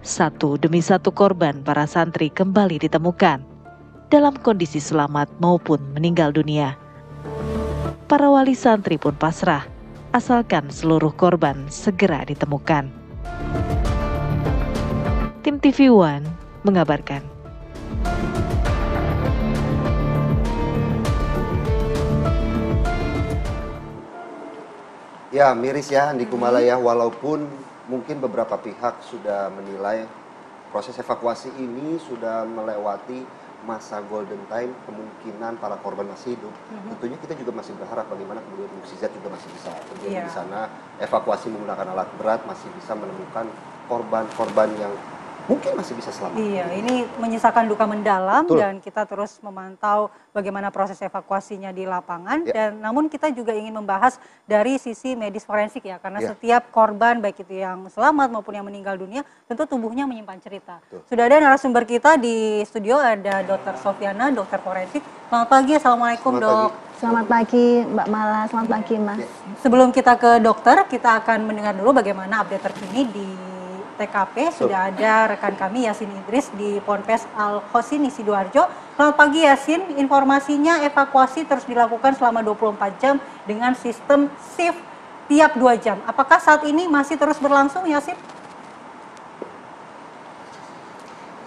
Satu demi satu korban para santri kembali ditemukan dalam kondisi selamat maupun meninggal dunia. Para wali santri pun pasrah, asalkan seluruh korban segera ditemukan. Tim TV One mengabarkan. Ya, miris ya Andi Kumala ya, walaupun mungkin beberapa pihak sudah menilai proses evakuasi ini sudah melewati masa golden time, kemungkinan para korban masih hidup. Tentunya kita juga masih berharap bagaimana kemudian mukjizat juga masih bisa terjadi di sana. Evakuasi menggunakan alat berat masih bisa menemukan korban-korban yang mungkin masih bisa selamat. Iya, ini menyisakan duka mendalam. Betul. Dan kita terus memantau bagaimana proses evakuasinya di lapangan. Ya. Dan namun kita juga ingin membahas dari sisi medis forensik ya, karena Ya. setiap korban baik itu yang selamat maupun yang meninggal dunia tentu tubuhnya menyimpan cerita. Betul. Sudah ada narasumber kita di studio, ada Dr. Sofiana, dokter forensik. Selamat pagi, assalamualaikum Selamat dok. pagi. Selamat pagi Mbak Mala, selamat pagi Mas. Sebelum kita ke dokter, kita akan mendengar dulu bagaimana update terkini di TKP. Sudah ada rekan kami Yasin Idris di Ponpes Al-Qazini Sidoarjo. Selamat pagi Yasin, informasinya evakuasi terus dilakukan selama 24 jam dengan sistem shift tiap 2 jam. Apakah saat ini masih terus berlangsung Yasin?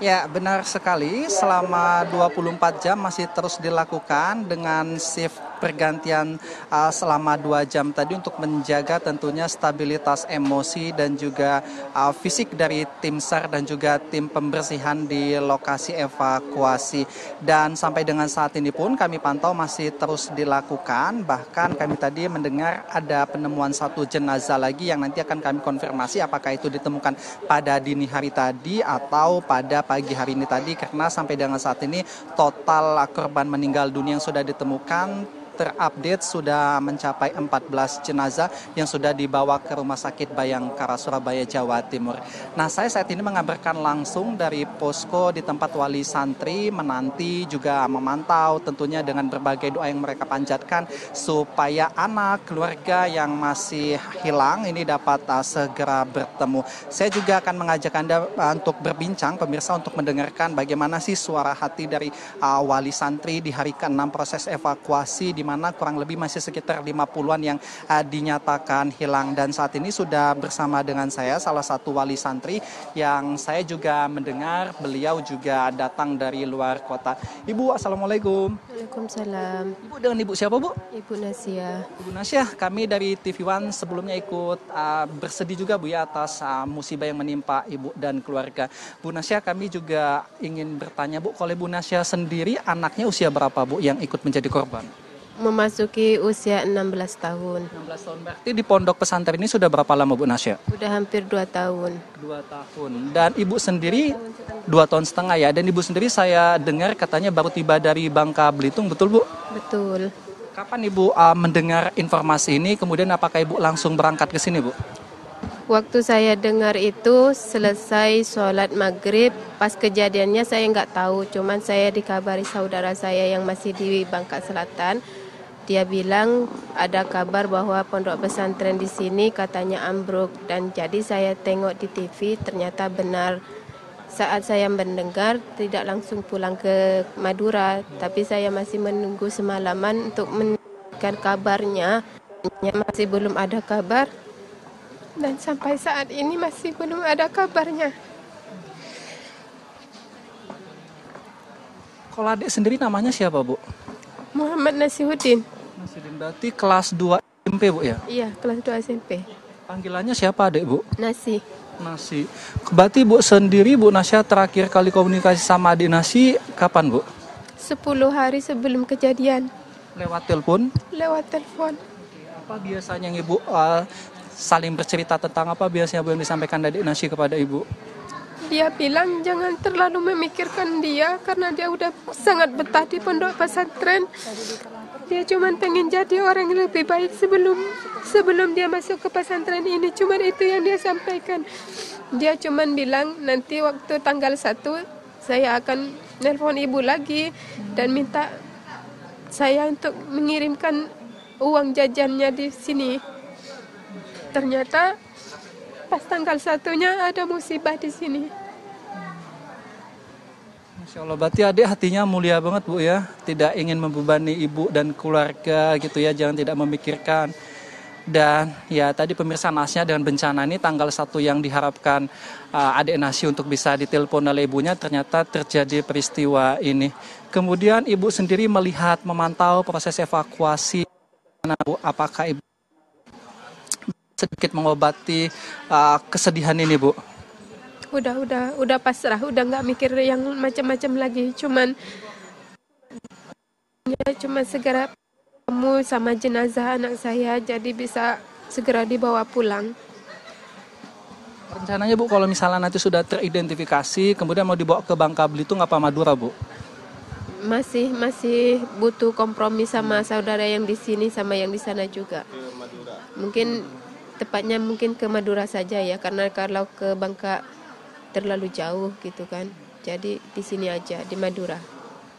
Ya, benar sekali. Selama 24 jam masih terus dilakukan dengan shift pergantian selama 2 jam tadi untuk menjaga tentunya stabilitas emosi dan juga fisik dari tim SAR dan juga tim pembersihan di lokasi evakuasi. Dan sampai dengan saat ini pun kami pantau masih terus dilakukan. Bahkan kami tadi mendengar ada penemuan 1 jenazah lagi yang nanti akan kami konfirmasi apakah itu ditemukan pada dini hari tadi atau pada pagi hari ini tadi, karena sampai dengan saat ini total korban meninggal dunia yang sudah ditemukan terupdate sudah mencapai 14 jenazah yang sudah dibawa ke Rumah Sakit Bayangkara Surabaya, Jawa Timur. Nah, saya saat ini mengabarkan langsung dari posko di tempat wali santri menanti juga memantau tentunya dengan berbagai doa yang mereka panjatkan supaya anak keluarga yang masih hilang ini dapat segera bertemu. Saya juga akan mengajak Anda untuk berbincang pemirsa untuk mendengarkan bagaimana sih suara hati dari wali santri di hari ke-6 proses evakuasi di mana kurang lebih masih sekitar 50-an yang dinyatakan hilang. Dan saat ini sudah bersama dengan saya salah satu wali santri yang saya juga mendengar beliau juga datang dari luar kota. Ibu, assalamualaikum. Waalaikumsalam. Ibu dengan ibu siapa, Bu? Ibu Nasia. Ibu Nasia, kami dari TV One sebelumnya ikut bersedih juga, Bu, ya, atas musibah yang menimpa ibu dan keluarga. Bu Nasia, kami juga ingin bertanya, Bu, kalau Ibu Nasia sendiri anaknya usia berapa, Bu, yang ikut menjadi korban? Memasuki usia 16 tahun. 16 tahun, berarti di pondok pesantren ini sudah berapa lama, Bu Nasia? Sudah hampir 2 tahun. 2 tahun. Dan Ibu sendiri 2 tahun setengah ya. Dan Ibu sendiri saya dengar katanya baru tiba dari Bangka Belitung, betul, Bu? Betul. Kapan Ibu mendengar informasi ini, kemudian apakah Ibu langsung berangkat ke sini, Bu? Waktu saya dengar itu selesai sholat maghrib, pas kejadiannya saya nggak tahu, cuman saya dikabari saudara saya yang masih di Bangka Selatan. Dia bilang ada kabar bahwa pondok pesantren di sini katanya ambruk, dan jadi saya tengok di TV ternyata benar. Saat saya mendengar tidak langsung pulang ke Madura, tapi saya masih menunggu semalaman untuk mendapatkan kabarnya. Masih belum ada kabar. Dan sampai saat ini masih belum ada kabarnya. Kalau adik sendiri namanya siapa, Bu? Muhammad Nasihuddin. Nasihuddin, berarti kelas 2 SMP, Bu, ya? Iya, kelas 2 SMP. Panggilannya siapa, adik, Bu? Nasi. Nasi. Berarti Bu sendiri, Bu Nasia, terakhir kali komunikasi sama adik Nasi kapan, Bu? 10 hari sebelum kejadian. Lewat telepon? Lewat telepon. Apa biasanya Ibu saling bercerita tentang apa biasanya, Bu, yang disampaikan adik Nasi kepada Ibu? Dia bilang jangan terlalu memikirkan dia karena dia udah sangat betah di pondok pesantren. Dia cuma pengen jadi orang yang lebih baik sebelum dia masuk ke pesantren ini. Cuma itu yang dia sampaikan. Dia cuma bilang nanti waktu tanggal 1 saya akan nelpon ibu lagi dan minta saya untuk mengirimkan uang jajannya di sini. Ternyata pas tanggal 1-nya ada musibah di sini. Masya Allah, berarti adik hatinya mulia banget, Bu, ya. Tidak ingin membebani ibu dan keluarga gitu ya, jangan tidak memikirkan. Dan ya tadi pemirsa, nasnya dengan bencana ini tanggal 1 yang diharapkan adik Nasi untuk bisa ditelepon oleh ibunya, ternyata terjadi peristiwa ini. Kemudian ibu sendiri melihat, memantau proses evakuasi. Bu, apakah ibu sedikit mengobati kesedihan ini, Bu? Udah pasrah, udah nggak mikir yang macam-macam lagi. Cuman segera ketemu sama jenazah anak saya, jadi bisa segera dibawa pulang. Rencananya, Bu, kalau misalnya nanti sudah teridentifikasi, kemudian mau dibawa ke Bangka Belitung apa Madura, Bu? Masih butuh kompromi sama saudara yang di sini sama yang di sana juga. Tepatnya mungkin ke Madura saja ya, karena kalau ke Bangka terlalu jauh gitu kan. Jadi di sini aja, di Madura.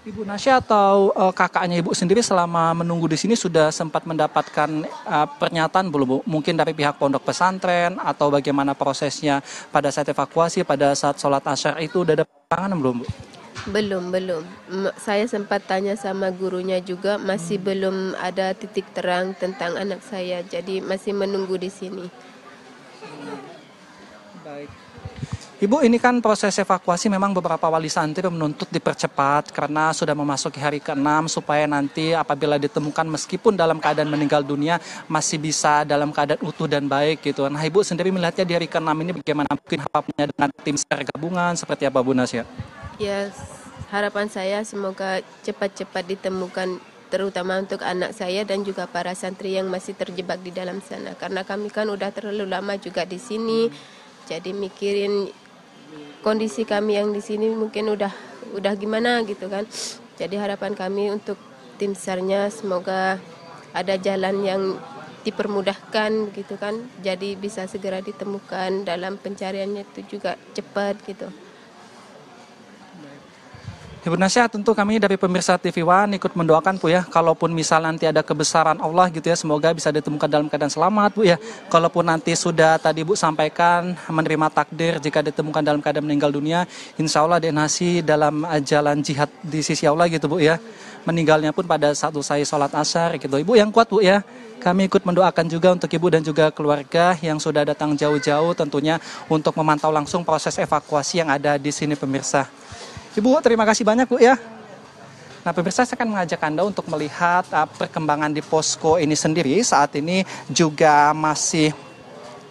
Ibu Nasia atau kakaknya Ibu sendiri selama menunggu di sini sudah sempat mendapatkan pernyataan belum, Bu? Mungkin dari pihak pondok pesantren atau bagaimana prosesnya pada saat evakuasi, pada saat sholat asyar itu udah ada pandangan belum, Bu? Belum. Saya sempat tanya sama gurunya juga, masih belum ada titik terang tentang anak saya. Jadi masih menunggu di sini. Baik. Ibu, ini kan proses evakuasi memang beberapa wali santri menuntut dipercepat karena sudah memasuki hari ke-6 supaya nanti apabila ditemukan meskipun dalam keadaan meninggal dunia masih bisa dalam keadaan utuh dan baik gitu. Nah, Ibu sendiri melihatnya di hari ke-6 ini bagaimana, mungkin harapannya dengan tim SAR gabungan seperti apa, Bu Nasia? Ya, harapan saya semoga cepat-cepat ditemukan, terutama untuk anak saya dan juga para santri yang masih terjebak di dalam sana. Karena kami kan udah terlalu lama juga di sini, jadi mikirin kondisi kami yang di sini mungkin udah gimana gitu kan. Jadi harapan kami untuk tim SAR-nya semoga ada jalan yang dipermudahkan gitu kan, jadi bisa segera ditemukan, dalam pencariannya itu juga cepat gitu. Ibu Nasya, tentu kami dari pemirsa TV One ikut mendoakan Bu ya, kalaupun misal nanti ada kebesaran Allah gitu ya, semoga bisa ditemukan dalam keadaan selamat Bu ya. Kalaupun nanti sudah tadi Bu sampaikan menerima takdir jika ditemukan dalam keadaan meninggal dunia, insya Allah denasi dalam jalan jihad di sisi Allah gitu Bu ya. Meninggalnya pun pada saat usai sholat asar gitu. Ibu yang kuat Bu ya. Kami ikut mendoakan juga untuk Ibu dan juga keluarga yang sudah datang jauh-jauh tentunya untuk memantau langsung proses evakuasi yang ada di sini pemirsa. Ibu, terima kasih banyak Bu ya. Nah pemirsa, saya akan mengajak Anda untuk melihat perkembangan di posko ini sendiri. Saat ini juga masih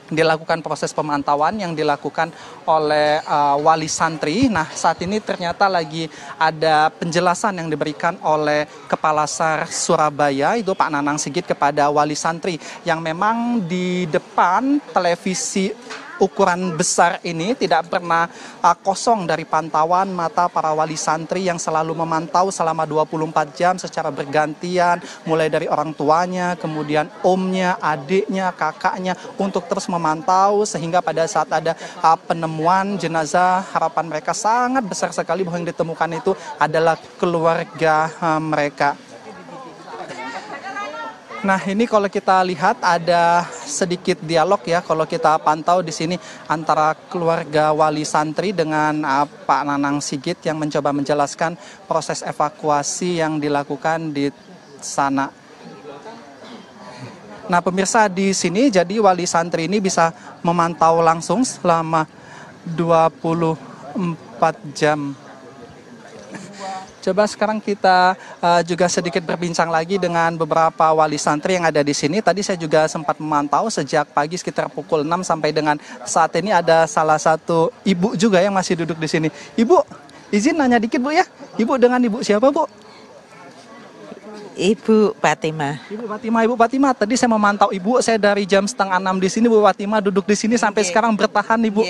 dilakukan proses pemantauan yang dilakukan oleh wali santri. Nah saat ini ternyata lagi ada penjelasan yang diberikan oleh Kepala SAR Surabaya, itu Pak Nanang Sigit, kepada wali santri yang memang di depan televisi ukuran besar ini tidak pernah kosong dari pantauan mata para wali santri yang selalu memantau selama 24 jam secara bergantian, mulai dari orang tuanya, kemudian omnya, adiknya, kakaknya, untuk terus memantau sehingga pada saat ada penemuan jenazah, harapan mereka sangat besar sekali bahwa yang ditemukan itu adalah keluarga mereka. Nah ini kalau kita lihat ada sedikit dialog ya kalau kita pantau di sini antara keluarga wali santri dengan Pak Nanang Sigit yang mencoba menjelaskan proses evakuasi yang dilakukan di sana. Nah pemirsa, di sini jadi wali santri ini bisa memantau langsung selama 24 jam. Coba sekarang kita juga sedikit berbincang lagi dengan beberapa wali santri yang ada di sini. Tadi saya juga sempat memantau sejak pagi sekitar pukul 6 sampai dengan saat ini ada salah satu ibu juga yang masih duduk di sini. Ibu, izin nanya dikit Bu ya. Ibu dengan Ibu siapa Bu? Ibu Fatimah. Ibu Fatimah. Tadi saya memantau Ibu, saya dari jam 5:30 di sini Bu Fatimah duduk di sini sampai sekarang bertahan Ibu.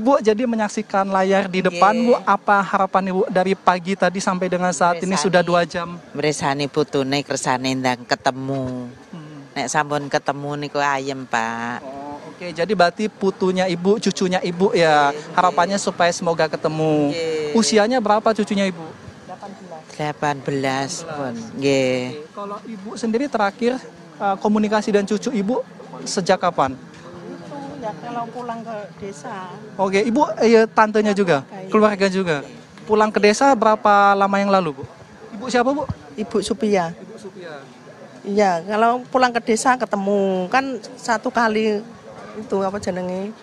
Ibu jadi menyaksikan layar di depan Bu, apa harapan Ibu dari pagi tadi sampai dengan saat ini sudah 2 jam? Mresani putune kersane ndang ketemu. Nek sampun ketemu niku ayem, Pak. Oke, jadi berarti putunya Ibu, cucunya Ibu ya. Harapannya supaya semoga ketemu. Usianya berapa cucunya Ibu? 18 pun. Nggih. Kalau Ibu sendiri terakhir komunikasi dan cucu Ibu sejak kapan? Ya kalau pulang ke desa. Oke, Ibu tantenya juga, keluarga juga. Pulang ke desa berapa lama yang lalu, Bu? Ibu siapa, Bu? Ibu Supia. Ibu Supia. Iya, kalau pulang ke desa ketemu kan 1 kali itu apa jenenge?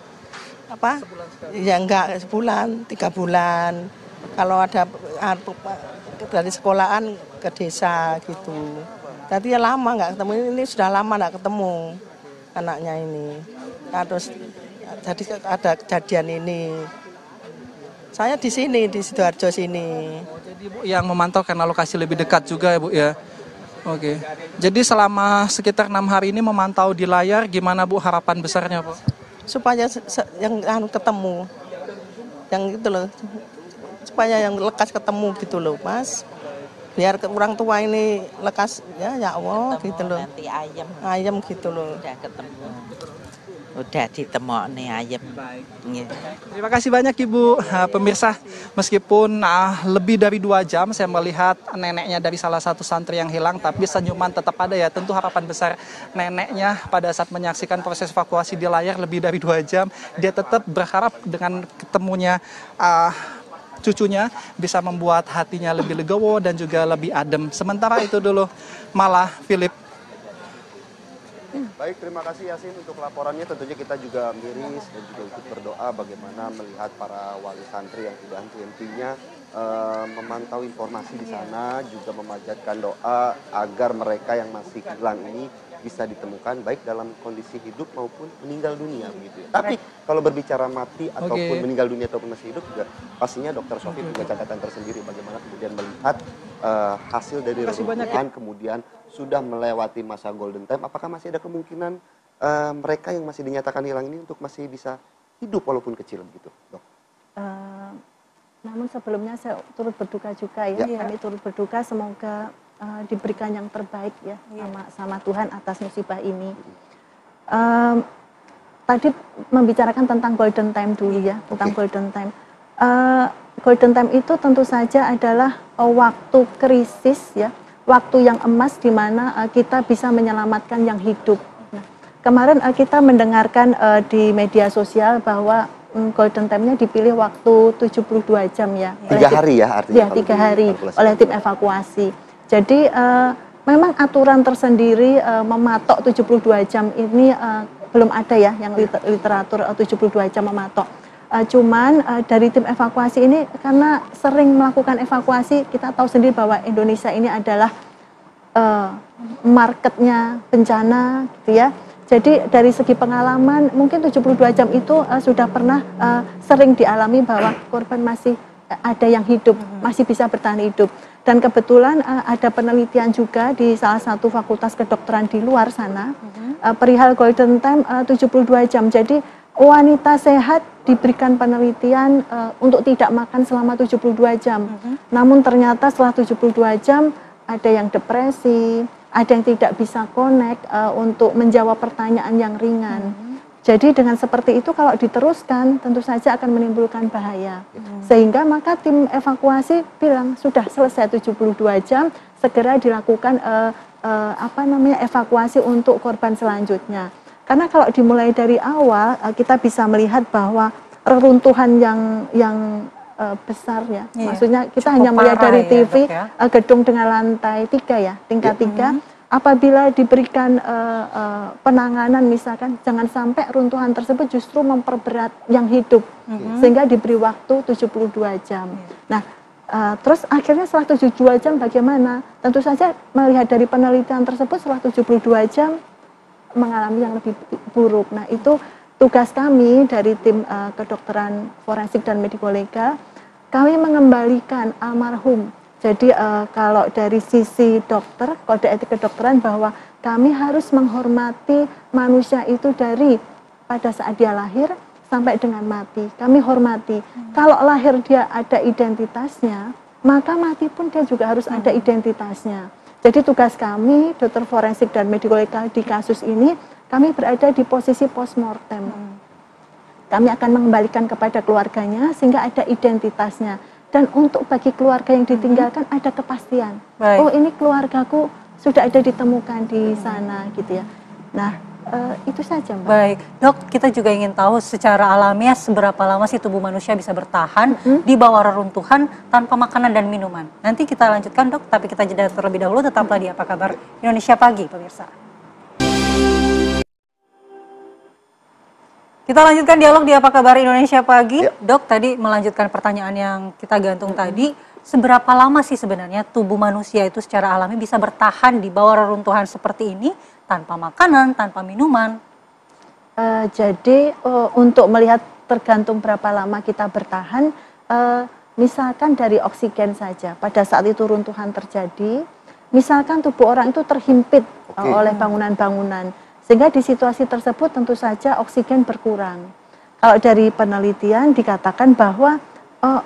Apa? Ya enggak sebulan, 3 bulan. Kalau ada dari sekolahan ke desa gitu. Tadi ya lama nggak ketemu, ini sudah lama nggak ketemu anaknya ini. Nah, terus jadi ada kejadian ini. Saya di sini, di Sidoarjo sini. Jadi Bu yang memantau karena lokasi lebih dekat juga ya Bu ya. Oke. Jadi selama sekitar 6 hari ini memantau di layar, gimana Bu harapan besarnya Bu? Supaya yang ketemu, yang itu loh. Supaya yang lekas ketemu gitu loh Mas, biar orang tua ini lekas ya Allah gitu loh, nanti ayam gitu loh, udah ketemu, udah ditemokne ayam. Terima kasih banyak Ibu. Pemirsa, meskipun lebih dari 2 jam saya melihat neneknya dari salah satu santri yang hilang, tapi senyuman tetap ada ya. Tentu harapan besar neneknya pada saat menyaksikan proses evakuasi di layar lebih dari 2 jam, dia tetap berharap dengan ketemunya cucunya bisa membuat hatinya lebih legowo dan juga lebih adem. Sementara itu dulu malah Philip. Baik, terima kasih Yasin untuk laporannya. Tentunya kita juga miris dan juga ikut berdoa bagaimana melihat para wali santri yang tidak henti-hentinya memantau informasi di sana, juga memanjatkan doa agar mereka yang masih hilang ini bisa ditemukan baik dalam kondisi hidup maupun meninggal dunia begitu ya. Tapi kalau berbicara mati ataupun meninggal dunia ataupun masih hidup juga pastinya Dr. Sofi punya catatan tersendiri bagaimana kemudian melihat hasil dari reruntuhan kemudian sudah melewati masa golden time, apakah masih ada kemungkinan mereka yang masih dinyatakan hilang ini untuk masih bisa hidup walaupun kecil begitu, Dok? Namun sebelumnya saya turut berduka juga ya. Kami turut berduka, semoga diberikan yang terbaik ya sama Tuhan atas musibah ini. Tadi membicarakan tentang golden time dulu ya, tentang golden time. Golden time itu tentu saja adalah waktu krisis ya, waktu yang emas di mana kita bisa menyelamatkan yang hidup. Nah, kemarin kita mendengarkan di media sosial bahwa golden time-nya dipilih waktu 72 jam ya. 3 hari ya artinya? Ya, 3 hari oleh tim evakuasi. Jadi memang aturan tersendiri mematok 72 jam ini belum ada ya yang literatur 72 jam mematok. Cuman dari tim evakuasi ini karena sering melakukan evakuasi, kita tahu sendiri bahwa Indonesia ini adalah marketnya bencana gitu ya. Jadi dari segi pengalaman mungkin 72 jam itu sudah pernah sering dialami bahwa korban masih ada yang hidup, masih bisa bertahan hidup. Dan kebetulan ada penelitian juga di salah satu fakultas kedokteran di luar sana, perihal golden time 72 jam. Jadi wanita sehat diberikan penelitian untuk tidak makan selama 72 jam. Namun ternyata setelah 72 jam ada yang depresi, ada yang tidak bisa connect untuk menjawab pertanyaan yang ringan. Jadi dengan seperti itu kalau diteruskan tentu saja akan menimbulkan bahaya. Sehingga maka tim evakuasi bilang sudah selesai 72 jam, segera dilakukan evakuasi untuk korban selanjutnya. Karena kalau dimulai dari awal kita bisa melihat bahwa reruntuhan yang besar ya. Maksudnya kita hanya melihat dari TV gedung dengan lantai 3 ya, tingkat 3. Apabila diberikan penanganan misalkan jangan sampai runtuhan tersebut justru memperberat yang hidup sehingga diberi waktu 72 jam. Nah, terus akhirnya setelah 72 jam bagaimana? Tentu saja melihat dari penelitian tersebut setelah 72 jam mengalami yang lebih buruk. Nah, itu tugas kami dari tim kedokteran forensik dan mediko legal, kami mengembalikan almarhum. Jadi kalau dari sisi dokter, kode etik kedokteran bahwa kami harus menghormati manusia itu dari pada saat dia lahir sampai dengan mati. Kami hormati. Kalau lahir dia ada identitasnya, maka mati pun dia juga harus ada identitasnya. Jadi tugas kami, dokter forensik dan mediko legal di kasus ini, kami berada di posisi postmortem. Kami akan mengembalikan kepada keluarganya sehingga ada identitasnya. Dan untuk bagi keluarga yang ditinggalkan ada kepastian. Baik. Oh ini keluargaku sudah ada ditemukan di sana gitu ya. Nah itu saja Mbak. Baik dok, kita juga ingin tahu secara alamiah seberapa lama sih tubuh manusia bisa bertahan di bawah reruntuhan tanpa makanan dan minuman. Nanti kita lanjutkan dok, tapi kita jeda terlebih dahulu. Tetaplah di Apa Kabar Indonesia Pagi pemirsa. Kita lanjutkan dialog di Apa Kabar Indonesia Pagi. Ya. Dok, tadi melanjutkan pertanyaan yang kita gantung tadi, seberapa lama sih sebenarnya tubuh manusia itu secara alami bisa bertahan di bawah reruntuhan seperti ini tanpa makanan, tanpa minuman? Jadi untuk melihat tergantung berapa lama kita bertahan, misalkan dari oksigen saja, pada saat itu runtuhan terjadi, misalkan tubuh orang itu terhimpit oleh bangunan-bangunan, sehingga di situasi tersebut tentu saja oksigen berkurang. Kalau dari penelitian dikatakan bahwa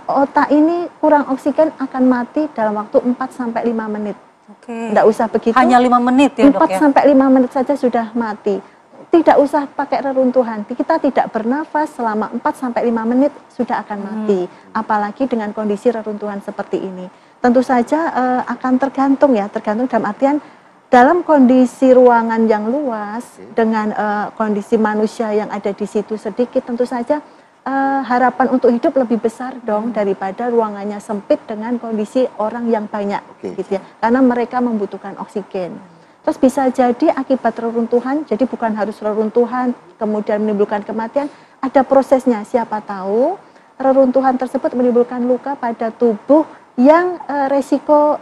otak ini kurang oksigen akan mati dalam waktu 4-5 menit. Tidak usah begitu. Hanya 5 menit ya dok ya? 4-5 menit saja sudah mati. Tidak usah pakai reruntuhan. Kita tidak bernafas selama 4-5 menit sudah akan mati. Apalagi dengan kondisi reruntuhan seperti ini. Tentu saja akan tergantung ya, tergantung dalam artian dalam kondisi ruangan yang luas dengan kondisi manusia yang ada di situ sedikit, tentu saja harapan untuk hidup lebih besar dong daripada ruangannya sempit dengan kondisi orang yang banyak, gitu ya. Karena mereka membutuhkan oksigen. Terus bisa jadi akibat reruntuhan, jadi bukan harus reruntuhan kemudian menimbulkan kematian, ada prosesnya. Siapa tahu reruntuhan tersebut menimbulkan luka pada tubuh yang resiko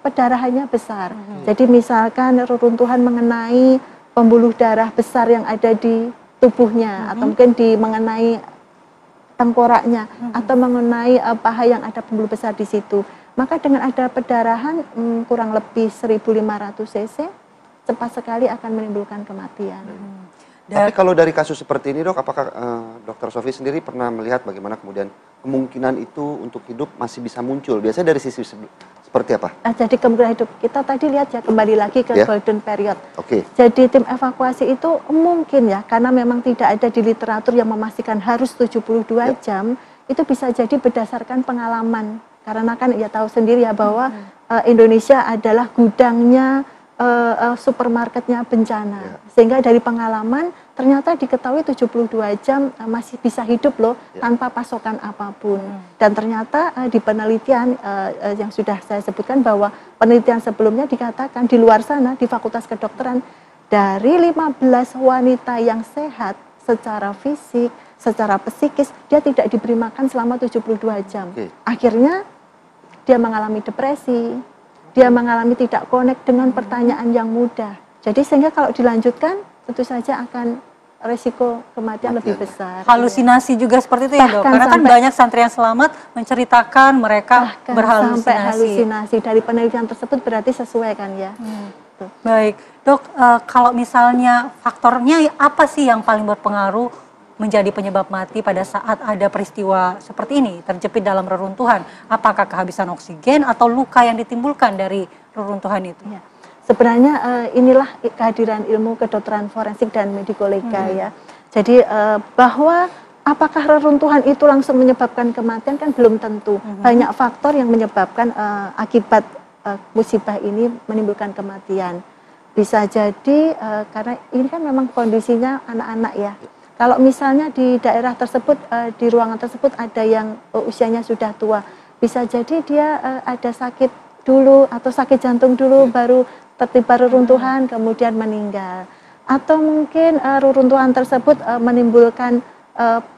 perdarahannya besar. Jadi misalkan reruntuhan mengenai pembuluh darah besar yang ada di tubuhnya, atau mungkin mengenai tengkoraknya, atau mengenai paha yang ada pembuluh besar di situ. Maka dengan ada perdarahan kurang lebih 1.500 cc, cepat sekali akan menimbulkan kematian. Tapi kalau dari kasus seperti ini dok, apakah Dr. Sofi sendiri pernah melihat bagaimana kemudian kemungkinan itu untuk hidup masih bisa muncul? Biasanya dari sisi Seperti apa? Jadi kemungkinan hidup kita tadi lihat ya, kembali lagi ke golden period. Jadi tim evakuasi itu mungkin ya, karena memang tidak ada di literatur yang memastikan harus 72 jam, itu bisa jadi berdasarkan pengalaman. Karena kan ya tahu sendiri ya bahwa Indonesia adalah gudangnya supermarketnya bencana. Sehingga dari pengalaman ternyata diketahui 72 jam masih bisa hidup loh tanpa pasokan apapun. Dan ternyata di penelitian yang sudah saya sebutkan bahwa penelitian sebelumnya dikatakan di luar sana di Fakultas Kedokteran dari 15 wanita yang sehat secara fisik, secara psikis, dia tidak diberi makan selama 72 jam. Akhirnya dia mengalami depresi, dia mengalami tidak connect dengan pertanyaan yang mudah. Jadi sehingga kalau dilanjutkan tentu saja akan resiko kematian lebih besar. Halusinasi juga seperti itu ya dok? Karena kan banyak santri yang selamat menceritakan mereka berhalusinasi. Sampai halusinasi. Dari penelitian tersebut berarti sesuai kan ya. Baik dok, kalau misalnya faktornya apa sih yang paling berpengaruh menjadi penyebab mati pada saat ada peristiwa seperti ini, terjepit dalam reruntuhan? Apakah kehabisan oksigen atau luka yang ditimbulkan dari reruntuhan itu? Ya. Sebenarnya inilah kehadiran ilmu kedokteran forensik dan medikolega ya. Jadi bahwa apakah reruntuhan itu langsung menyebabkan kematian kan belum tentu. Banyak faktor yang menyebabkan akibat musibah ini menimbulkan kematian. Bisa jadi karena ini kan memang kondisinya anak-anak ya. Kalau misalnya di daerah tersebut, di ruangan tersebut ada yang usianya sudah tua, bisa jadi dia ada sakit dulu atau sakit jantung dulu baru tertimpa reruntuhan kemudian meninggal. Atau mungkin reruntuhan tersebut menimbulkan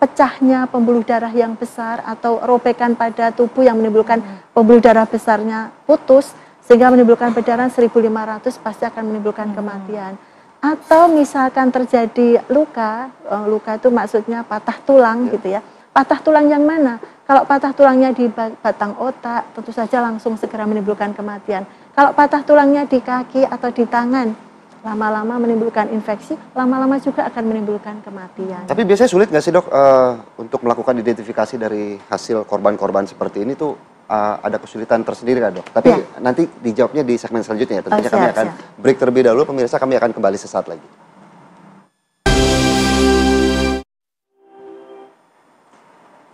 pecahnya pembuluh darah yang besar atau robekan pada tubuh yang menimbulkan pembuluh darah besarnya putus sehingga menimbulkan perdarahan 1.500 pasti akan menimbulkan kematian. Atau misalkan terjadi luka, luka itu maksudnya patah tulang gitu ya. Patah tulang yang mana? Kalau patah tulangnya di batang otak, tentu saja langsung segera menimbulkan kematian. Kalau patah tulangnya di kaki atau di tangan, lama-lama menimbulkan infeksi, lama-lama juga akan menimbulkan kematian. Tapi biasanya sulit nggak sih dok untuk melakukan identifikasi dari hasil korban-korban seperti ini tuh ada kesulitan tersendiri kan dok? Tapi nanti dijawabnya di segmen selanjutnya ya. Tentunya kami akan break terlebih dahulu, pemirsa, kami akan kembali sesaat lagi.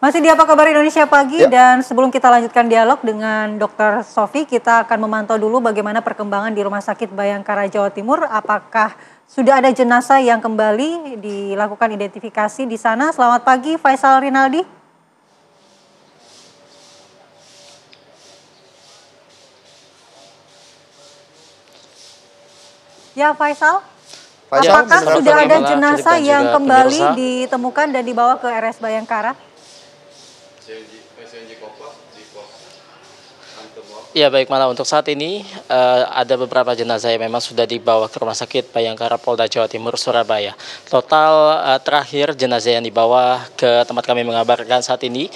Masih di Apa Kabar Indonesia Pagi dan sebelum kita lanjutkan dialog dengan Dr. Sofi, kita akan memantau dulu bagaimana perkembangan di Rumah Sakit Bayangkara Jawa Timur. Apakah sudah ada jenazah yang kembali dilakukan identifikasi di sana? Selamat pagi Faisal Rinaldi. Ya Faisal, apakah sudah ada jenazah yang kembali ditemukan dan dibawa ke RS Bayangkara? Ya baik Mala, untuk saat ini ada beberapa jenazah yang memang sudah dibawa ke Rumah Sakit Bayangkara Polda Jawa Timur Surabaya. Total terakhir jenazah yang dibawa ke tempat kami mengabarkan saat ini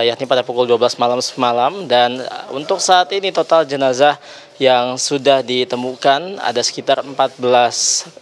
yakni pada pukul 12 malam semalam, dan untuk saat ini total jenazah yang sudah ditemukan ada sekitar 14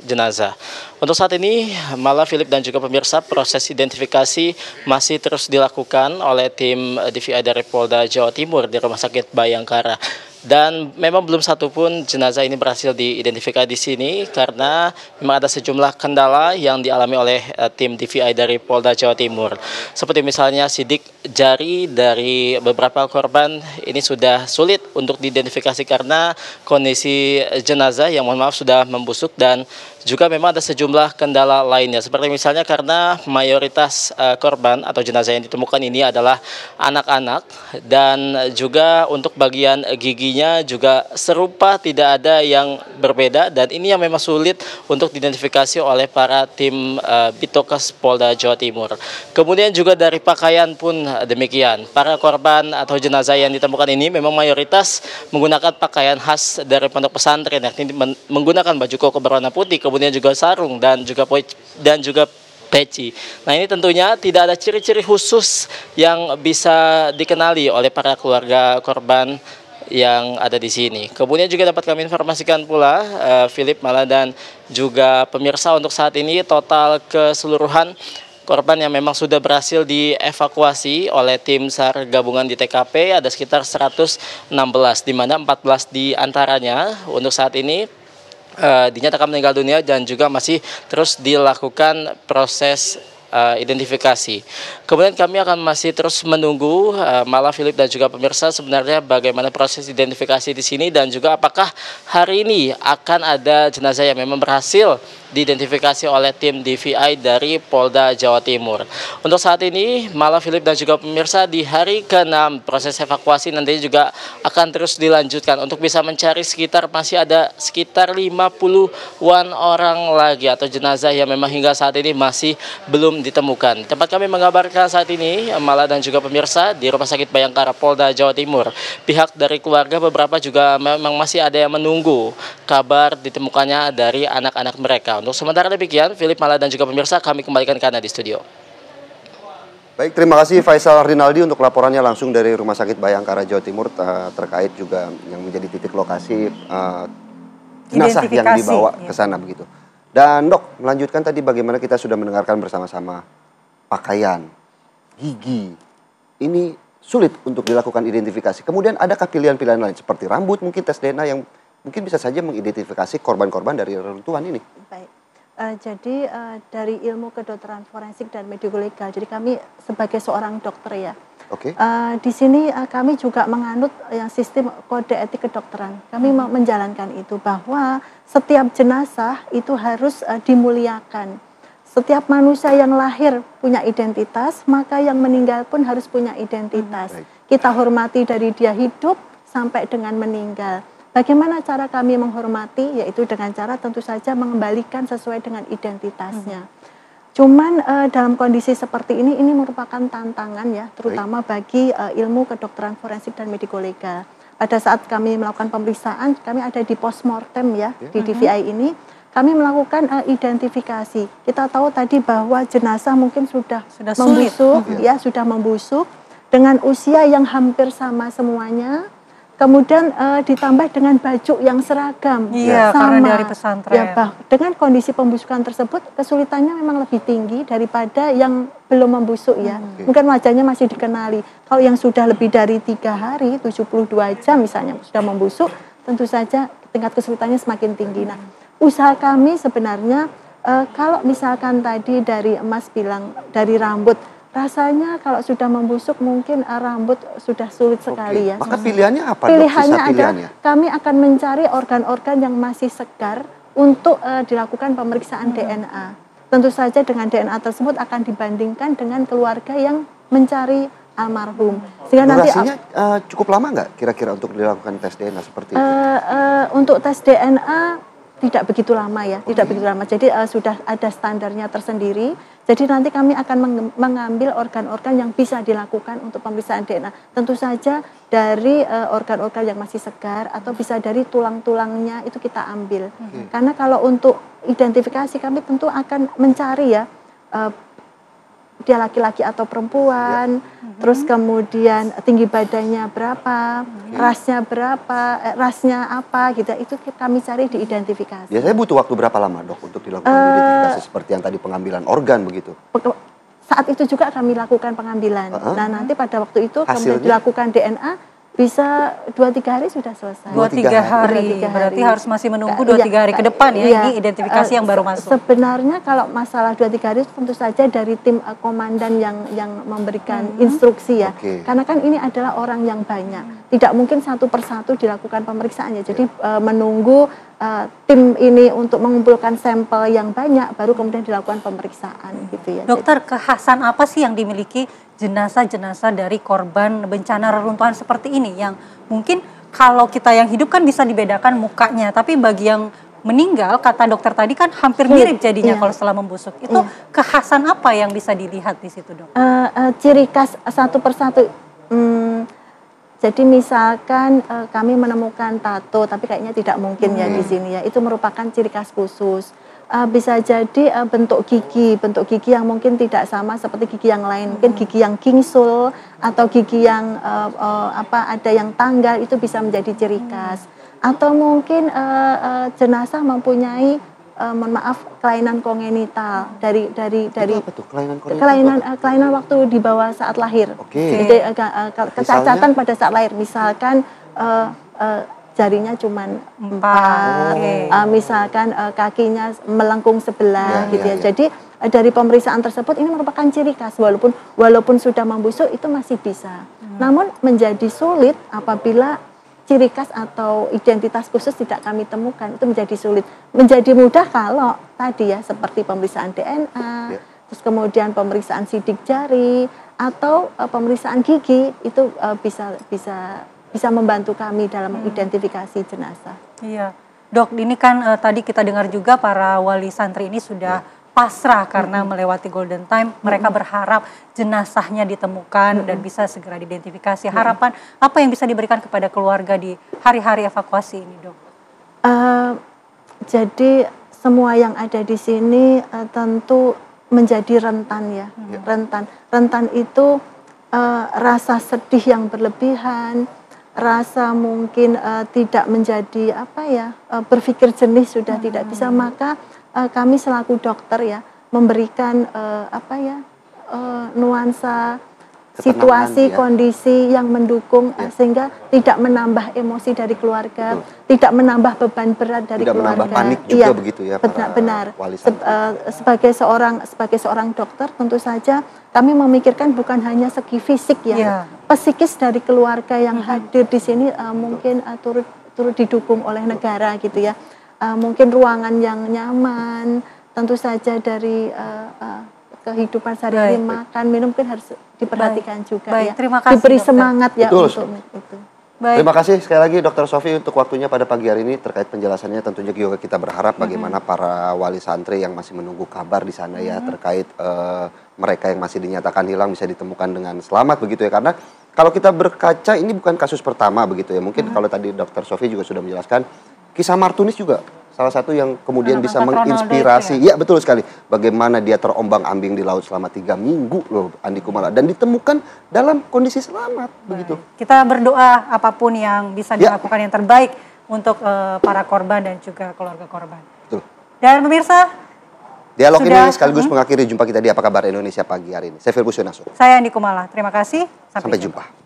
jenazah. Untuk saat ini, Mala, Philip dan juga pemirsa, proses identifikasi masih terus dilakukan oleh tim DVI dari Polda Jawa Timur di Rumah Sakit Bayangkara. Dan memang belum satupun jenazah ini berhasil diidentifikasi di sini karena memang ada sejumlah kendala yang dialami oleh tim DVI dari Polda Jawa Timur. Seperti misalnya sidik jari dari beberapa korban ini sudah sulit untuk diidentifikasi karena kondisi jenazah yang mohon maaf sudah membusuk, dan juga memang ada sejumlah kendala lainnya. Seperti misalnya karena mayoritas korban atau jenazah yang ditemukan ini adalah anak-anak, dan juga untuk bagian giginya juga serupa, tidak ada yang berbeda, dan ini yang memang sulit untuk diidentifikasi oleh para tim Bitokes Polda Jawa Timur. Kemudian juga dari pakaian pun demikian. Para korban atau jenazah yang ditemukan ini memang mayoritas menggunakan pakaian khas dari pondok pesantren, yakni menggunakan baju koko berwarna putih, kemudian juga sarung dan juga peci. Nah, ini tentunya tidak ada ciri-ciri khusus yang bisa dikenali oleh para keluarga korban yang ada di sini. Kemudian juga dapat kami informasikan pula, Philip, Mala, dan juga pemirsa, untuk saat ini total keseluruhan korban yang memang sudah berhasil dievakuasi oleh tim SAR gabungan di TKP ada sekitar 116, di mana 14 diantaranya untuk saat ini dinyatakan meninggal dunia dan juga masih terus dilakukan proses identifikasi. Kemudian kami akan masih terus menunggu Mala, Philip dan juga pemirsa sebenarnya bagaimana proses identifikasi di sini dan juga apakah hari ini akan ada jenazah yang memang berhasil diidentifikasi oleh tim DVI dari Polda Jawa Timur. Untuk saat ini Mala, Philip dan juga pemirsa di hari ke-6 proses evakuasi nantinya juga akan terus dilanjutkan untuk bisa mencari masih ada sekitar 50-an orang lagi atau jenazah yang memang hingga saat ini masih belum ditemukan. Tempat kami mengabarkan saat ini, Mala dan juga pemirsa, di Rumah Sakit Bayangkara Polda Jawa Timur, pihak dari keluarga beberapa juga memang masih ada yang menunggu kabar ditemukannya dari anak-anak mereka. Untuk sementara demikian, Philip, Mala dan juga pemirsa, kami kembalikan ke Anda di studio. Baik, terima kasih Faisal Rinaldi untuk laporannya langsung dari Rumah Sakit Bayangkara Jawa Timur terkait juga yang menjadi titik lokasi jenazah yang dibawa ke sana begitu. Dan Dok, melanjutkan tadi bagaimana kita sudah mendengarkan bersama-sama pakaian, gigi, ini sulit untuk dilakukan identifikasi. Kemudian adakah pilihan-pilihan lain seperti rambut, mungkin tes DNA yang mungkin bisa saja mengidentifikasi korban-korban dari reruntuhan ini? Baik, jadi dari ilmu kedokteran forensik dan mediko-legal, jadi kami sebagai seorang dokter ya, di sini kami juga menganut yang sistem kode etik kedokteran. Kami menjalankan itu bahwa setiap jenazah itu harus dimuliakan. Setiap manusia yang lahir punya identitas, maka yang meninggal pun harus punya identitas. Kita hormati dari dia hidup sampai dengan meninggal. Bagaimana cara kami menghormati? Yaitu dengan cara tentu saja mengembalikan sesuai dengan identitasnya. Cuman dalam kondisi seperti ini merupakan tantangan ya, terutama bagi ilmu kedokteran forensik dan mediko-legal. Pada saat kami melakukan pemeriksaan, kami ada di postmortem ya, di DVI ini, kami melakukan identifikasi. Kita tahu tadi bahwa jenazah mungkin sudah membusuk, ya sudah membusuk dengan usia yang hampir sama semuanya. Kemudian ditambah dengan baju yang seragam, sama. Karena dari pesantren. Ya, dengan kondisi pembusukan tersebut, kesulitannya memang lebih tinggi daripada yang belum membusuk ya. Mungkin wajahnya masih dikenali. Kalau yang sudah lebih dari 3 hari, 72 jam misalnya sudah membusuk, tentu saja tingkat kesulitannya semakin tinggi. Nah, usaha kami sebenarnya kalau misalkan tadi dari Mas bilang dari rambut, rasanya kalau sudah membusuk mungkin rambut sudah sulit sekali ya. Maka pilihannya apa? Pilihannya adalah kami akan mencari organ-organ yang masih segar untuk dilakukan pemeriksaan DNA. Tentu saja dengan DNA tersebut akan dibandingkan dengan keluarga yang mencari almarhum. Sehingga durasinya cukup lama nggak kira-kira untuk dilakukan tes DNA seperti itu? Untuk tes DNA tidak begitu lama ya, tidak begitu lama. Jadi sudah ada standarnya tersendiri. Jadi nanti kami akan mengambil organ-organ yang bisa dilakukan untuk pemeriksaan DNA. Tentu saja dari organ-organ yang masih segar atau bisa dari tulang-tulangnya itu kita ambil. Karena kalau untuk identifikasi kami tentu akan mencari ya dia laki-laki atau perempuan, terus kemudian tinggi badannya berapa, rasnya berapa, rasnya apa gitu, itu kami cari diidentifikasi. Biasanya butuh waktu berapa lama Dok untuk dilakukan identifikasi seperti yang tadi pengambilan organ begitu? Saat itu juga kami lakukan pengambilan. Nah nanti pada waktu itu kemudian dilakukan DNA, bisa 2-3 hari sudah selesai. 2-3 hari, berarti harus masih menunggu 2-3 hari ke depan ya, ini identifikasi yang baru masuk. Sebenarnya kalau masalah 2-3 hari tentu saja dari tim komandan yang memberikan instruksi ya. Karena kan ini adalah orang yang banyak, tidak mungkin satu persatu dilakukan pemeriksaannya. Jadi menunggu tim ini untuk mengumpulkan sampel yang banyak, baru kemudian dilakukan pemeriksaan gitu ya. Dokter, kekhasan apa sih yang dimiliki jenazah-jenazah dari korban bencana reruntuhan seperti ini yang mungkin kalau kita yang hidup kan bisa dibedakan mukanya, tapi bagi yang meninggal kata dokter tadi kan hampir mirip jadinya kalau setelah membusuk. Itu kekhasan apa yang bisa dilihat di situ, Dok? Ciri khas satu persatu. Jadi misalkan kami menemukan tato, tapi kayaknya tidak mungkin ya di sini ya. Itu merupakan ciri khas khusus. Bisa jadi bentuk gigi yang mungkin tidak sama seperti gigi yang lain, mungkin gigi yang gingsul atau gigi yang ada yang tanggal, itu bisa menjadi ciri khas. Atau mungkin jenazah mempunyai mohon maaf, kelainan kongenital dari Itu apa tuh kelainan kongenital? Kelainan waktu di bawah saat lahir. Oke. Jadi kecacatan pada saat lahir, misalkan jarinya cuma 4, misalkan kakinya melengkung sebelah gitu ya. Jadi dari pemeriksaan tersebut ini merupakan ciri khas, walaupun sudah membusuk itu masih bisa. Namun menjadi sulit apabila ciri khas atau identitas khusus tidak kami temukan, itu menjadi sulit. Menjadi mudah kalau tadi ya seperti pemeriksaan DNA, terus kemudian pemeriksaan sidik jari atau pemeriksaan gigi itu bisa membantu kami dalam mengidentifikasi jenazah. Iya, Dok, ini kan tadi kita dengar juga para wali santri ini sudah pasrah karena melewati golden time. Mereka berharap jenazahnya ditemukan dan bisa segera diidentifikasi. Harapan apa yang bisa diberikan kepada keluarga di hari-hari evakuasi ini, Dok? Jadi semua yang ada di sini tentu menjadi rentan ya. Rentan itu rasa sedih yang berlebihan, rasa mungkin tidak menjadi berpikir jernih sudah tidak bisa, maka kami selaku dokter ya memberikan nuansa situasi kondisi yang mendukung sehingga tidak menambah emosi dari keluarga, tidak menambah beban berat dari keluarga, menambah panik juga begitu ya. Benar. Sebagai seorang dokter tentu saja kami memikirkan bukan hanya segi fisik ya, psikis dari keluarga yang hadir di sini mungkin turut didukung oleh negara gitu ya. Mungkin ruangan yang nyaman, tentu saja dari kehidupan sehari-hari, makan, minum mungkin harus diperhatikan juga ya. Terima kasih, diberi dokter. Semangat ya Betul, untuk itu. Terima kasih sekali lagi Dr. Sofi untuk waktunya pada pagi hari ini terkait penjelasannya. Tentunya juga kita berharap bagaimana para wali santri yang masih menunggu kabar di sana ya terkait mereka yang masih dinyatakan hilang bisa ditemukan dengan selamat begitu ya. Karena kalau kita berkaca ini bukan kasus pertama begitu ya. Mungkin kalau tadi Dr. Sofi juga sudah menjelaskan, kisah Martunis juga salah satu yang kemudian bisa menginspirasi. Ya betul sekali. Bagaimana dia terombang-ambing di laut selama 3 minggu loh Andi Kumala. Dan ditemukan dalam kondisi selamat. Begitu. Kita berdoa apapun yang bisa dilakukan yang terbaik untuk para korban dan juga keluarga korban. Betul. Dan pemirsa, dialog ini sekaligus mengakhiri jumpa kita di Apa Kabar Indonesia pagi hari ini. Saya Firpus Yonaso. Saya Andi Kumala. Terima kasih. Sampai jumpa.